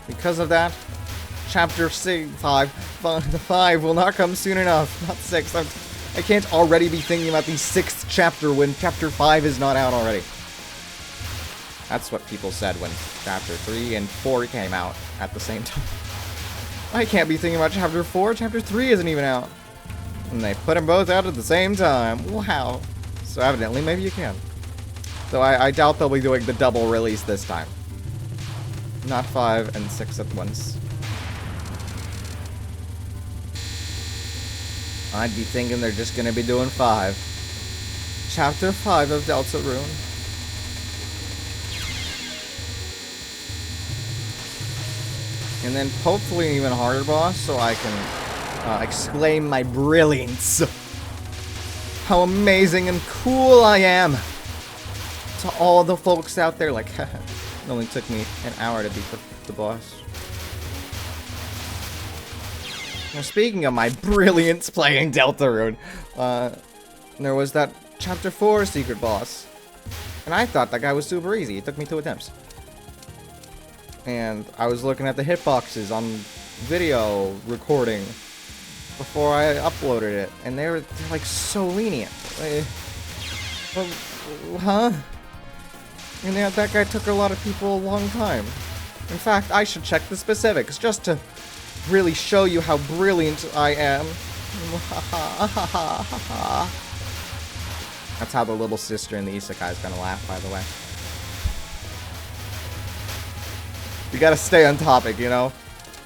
Because of that, Chapter 5 will not come soon enough. Not 6. I can't already be thinking about the 6th chapter when Chapter 5 is not out already. That's what people said when Chapter 3 and 4 came out at the same time. I can't be thinking about Chapter 4. Chapter 3 isn't even out. And they put them both out at the same time. Wow. So evidently, maybe you can. Though I doubt they'll be doing the double release this time. Not 5 and 6 at once. I'd be thinking they're just gonna be doing 5. Chapter 5 of Deltarune. And then hopefully an even harder boss so I can exclaim my brilliance. How amazing and cool I am. To all the folks out there, like, it only took me an hour to beat the boss. Now, speaking of my brilliance playing Deltarune, there was that Chapter 4 secret boss. And I thought that guy was super easy. It took me 2 attempts. And I was looking at the hitboxes on video recording before I uploaded it. And they're like, so lenient. Huh? And yeah, that guy took a lot of people a long time. In fact, I should check the specifics just to really show you how brilliant I am. That's how the little sister in the Isekai is gonna laugh, by the way. We gotta stay on topic, you know?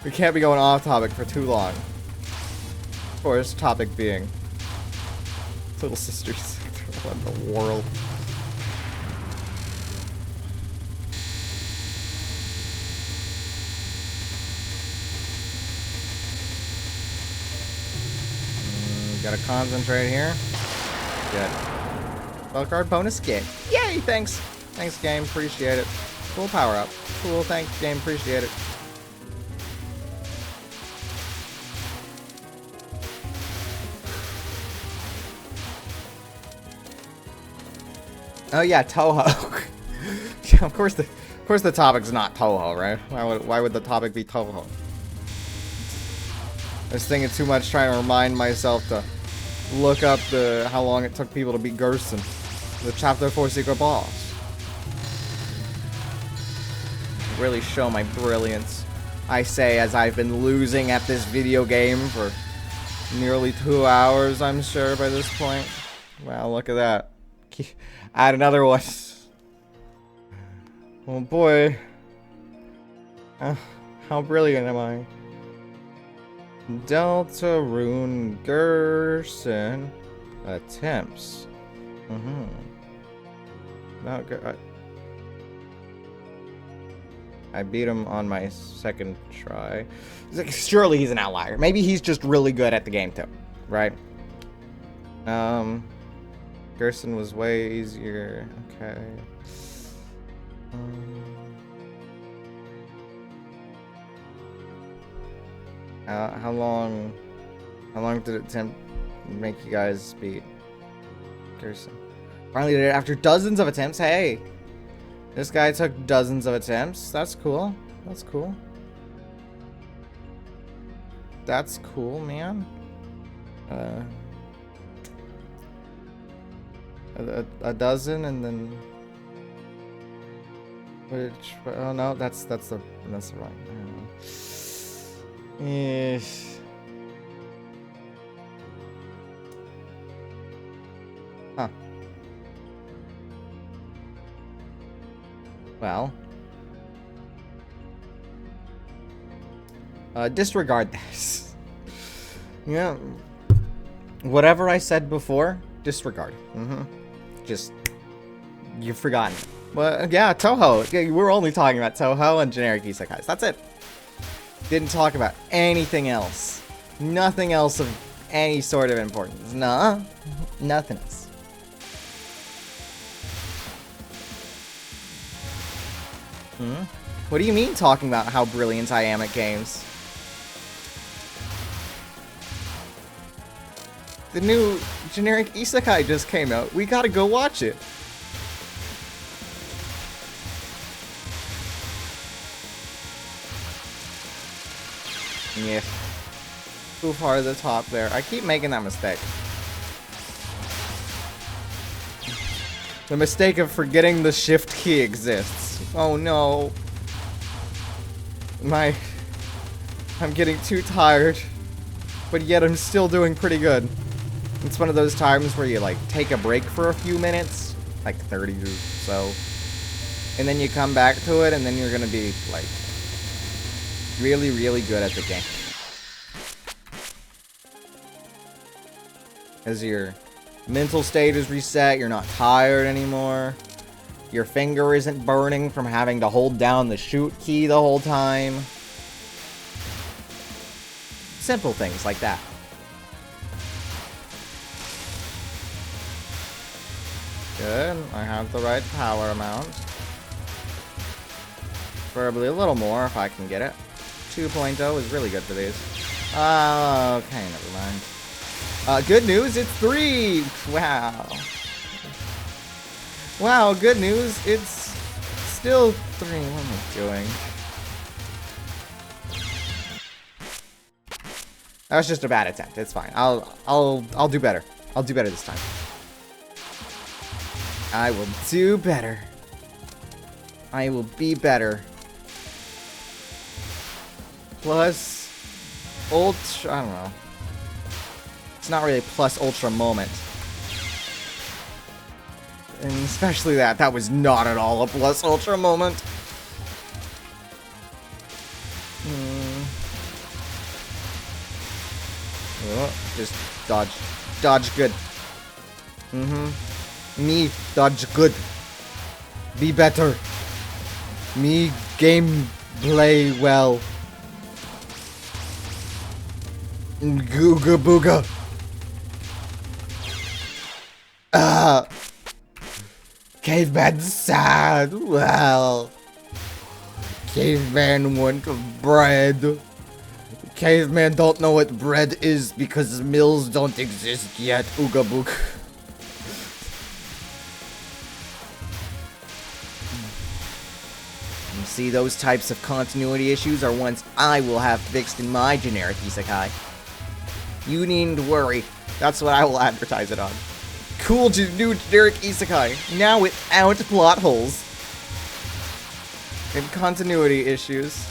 We can't be going off topic for too long. Of course, topic being little sisters. What in the world? Gotta concentrate here. Good. Spell card bonus game. Yay! Thanks. Thanks, game. Appreciate it. Cool power up. Cool. Thanks, game. Appreciate it. Oh yeah, Touhou. Yeah, of course the topic's not Touhou, right? Why would the topic be Touhou? I was thinking too much trying to remind myself to look up how long it took people to beat Gerson, the Chapter 4 secret boss. Really show my brilliance. I say as I've been losing at this video game for nearly 2 hours, I'm sure, by this point. Wow, look at that. Add another one. Oh boy. How brilliant am I? Deltarune Gerson attempts. Not good. I beat him on my second try. Surely he's an outlier. Maybe he's just really good at the game too, right? Gerson was way easier. Okay. How long did it make you guys beat Gerson? Finally did it after dozens of attempts. Hey, this guy took dozens of attempts. That's cool. That's cool. That's cool, man. A dozen and then which? Oh no, that's the wrong. Huh. Well. Disregard this. Yeah. Whatever I said before, disregard. Just, you've forgotten. But yeah, Touhou. Yeah, we're only talking about Touhou and generic Isekais. That's it. Didn't talk about anything else. Nothing else of any sort of importance. Nah, nothing else. What do you mean talking about how brilliant I am at games? The new generic Isekai just came out. We gotta go watch it. Yeah. Too far to the top there. I keep making that mistake. The mistake of forgetting the shift key exists. Oh no. I'm getting too tired. But yet I'm still doing pretty good. It's one of those times where you like take a break for a few minutes. Like 30 or so. And then you come back to it and then you're gonna be like really, really good at the game. As your mental state is reset, you're not tired anymore. Your finger isn't burning from having to hold down the shoot key the whole time. Simple things like that. Good. I have the right power amount. Preferably a little more if I can get it. 2.0 is really good for these. Okay, never mind. Good news, it's 3! Wow. Wow, good news, it's still 3. What am I doing? That was just a bad attempt. It's fine. I'll do better. I'll do better this time. I will do better. I will be better. Plus ultra, I don't know. It's not really plus ultra moment. And especially that was not at all a plus ultra moment. Oh, just dodge. Dodge good. Me dodge good. Be better. Me game play well. Googa booga. Caveman sad. Well. Caveman want bread. Caveman don't know what bread is because mills don't exist yet. Ooga book. You see, those types of continuity issues are ones I will have fixed in my generic isekai. You needn't worry. That's what I will advertise it on. Cool new generic isekai, now without plot holes and continuity issues.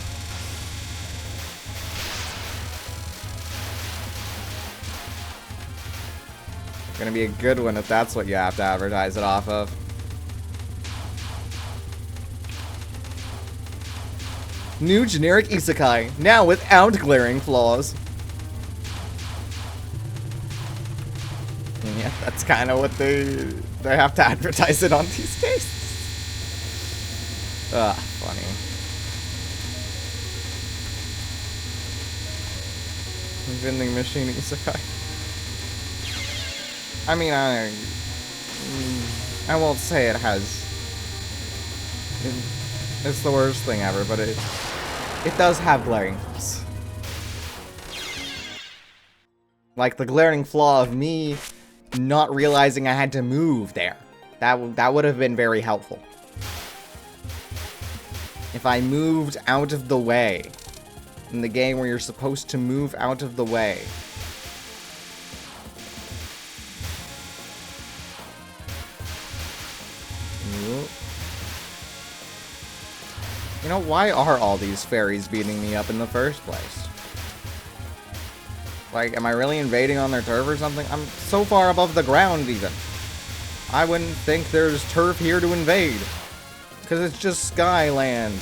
Gonna be a good one if that's what you have to advertise it off of. New generic isekai, now without glaring flaws. And yeah, that's kind of what they have to advertise it on these days. Funny. Vending machine isekai. I mean, I won't say it has. It's the worst thing ever, but it does have glaring flaws. Like the glaring flaw of me not realizing I had to move there. That would have been very helpful. If I moved out of the way in the game where you're supposed to move out of the way. You know, why are all these fairies beating me up in the first place? Like, am I really invading on their turf or something? I'm so far above the ground, even. I wouldn't think there's turf here to invade. Because it's just Skyland.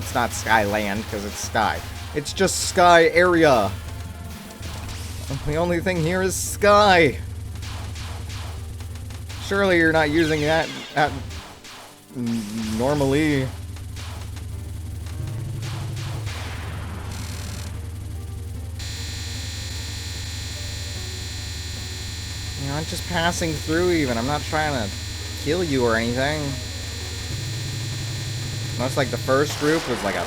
It's not Skyland, because it's sky. It's just sky area. The only thing here is sky. Surely you're not using that normally. You know, I'm just passing through even. I'm not trying to kill you or anything. Most like the first group was like a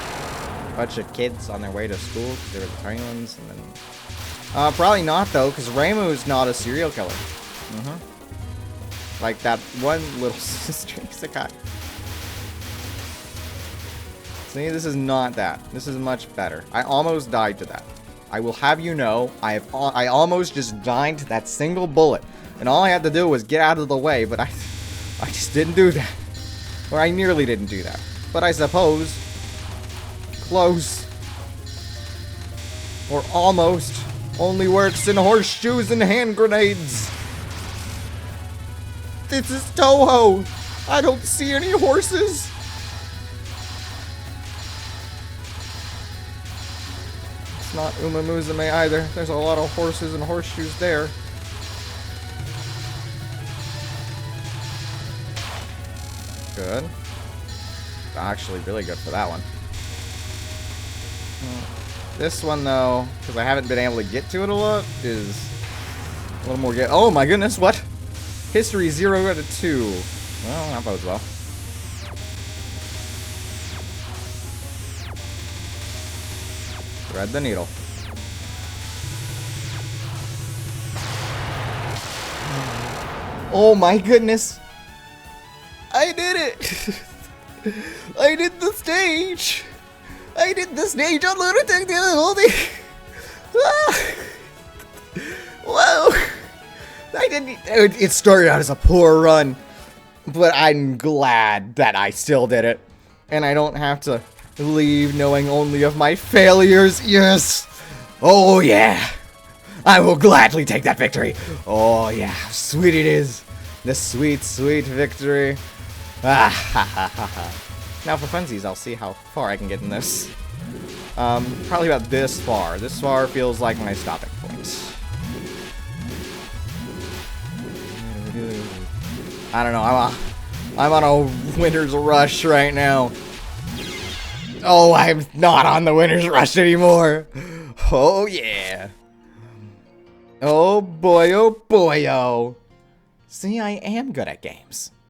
bunch of kids on their way to school because they were the tiny ones, and then probably not though, because Reimu's not a serial killer. Like that one little sister Isekai. See, this is not that. This is much better. I almost died to that. I will have you know, I almost just died to that single bullet, and all I had to do was get out of the way, but I just didn't do that. Or I nearly didn't do that. But I suppose close or almost only works in horseshoes and hand grenades. This is Touhou. I don't see any horses. It's not Uma Musume either. There's a lot of horses and horseshoes there. Good. Actually, really good for that one. This one, though, because I haven't been able to get to it a lot, is a little more oh my goodness, what? History 0 out of 2. Well, that bodes well. Thread the needle. Oh my goodness! I did it! I did the stage! I did the stage on Lunatic Difficulty! Whoa! I didn't. It started out as a poor run, but I'm glad that I still did it. And I don't have to leave knowing only of my failures. Yes! Oh yeah! I will gladly take that victory! Oh yeah, how sweet it is! The sweet, sweet victory. Ah, ha, ha, ha, ha. Now for funsies, I'll see how far I can get in this. Probably about this far. This far feels like my stopping point. I don't know, I'm on a winner's rush right now. Oh, I'm not on the winner's rush anymore. Oh yeah. Oh boy, oh boy, oh. See, I am good at games.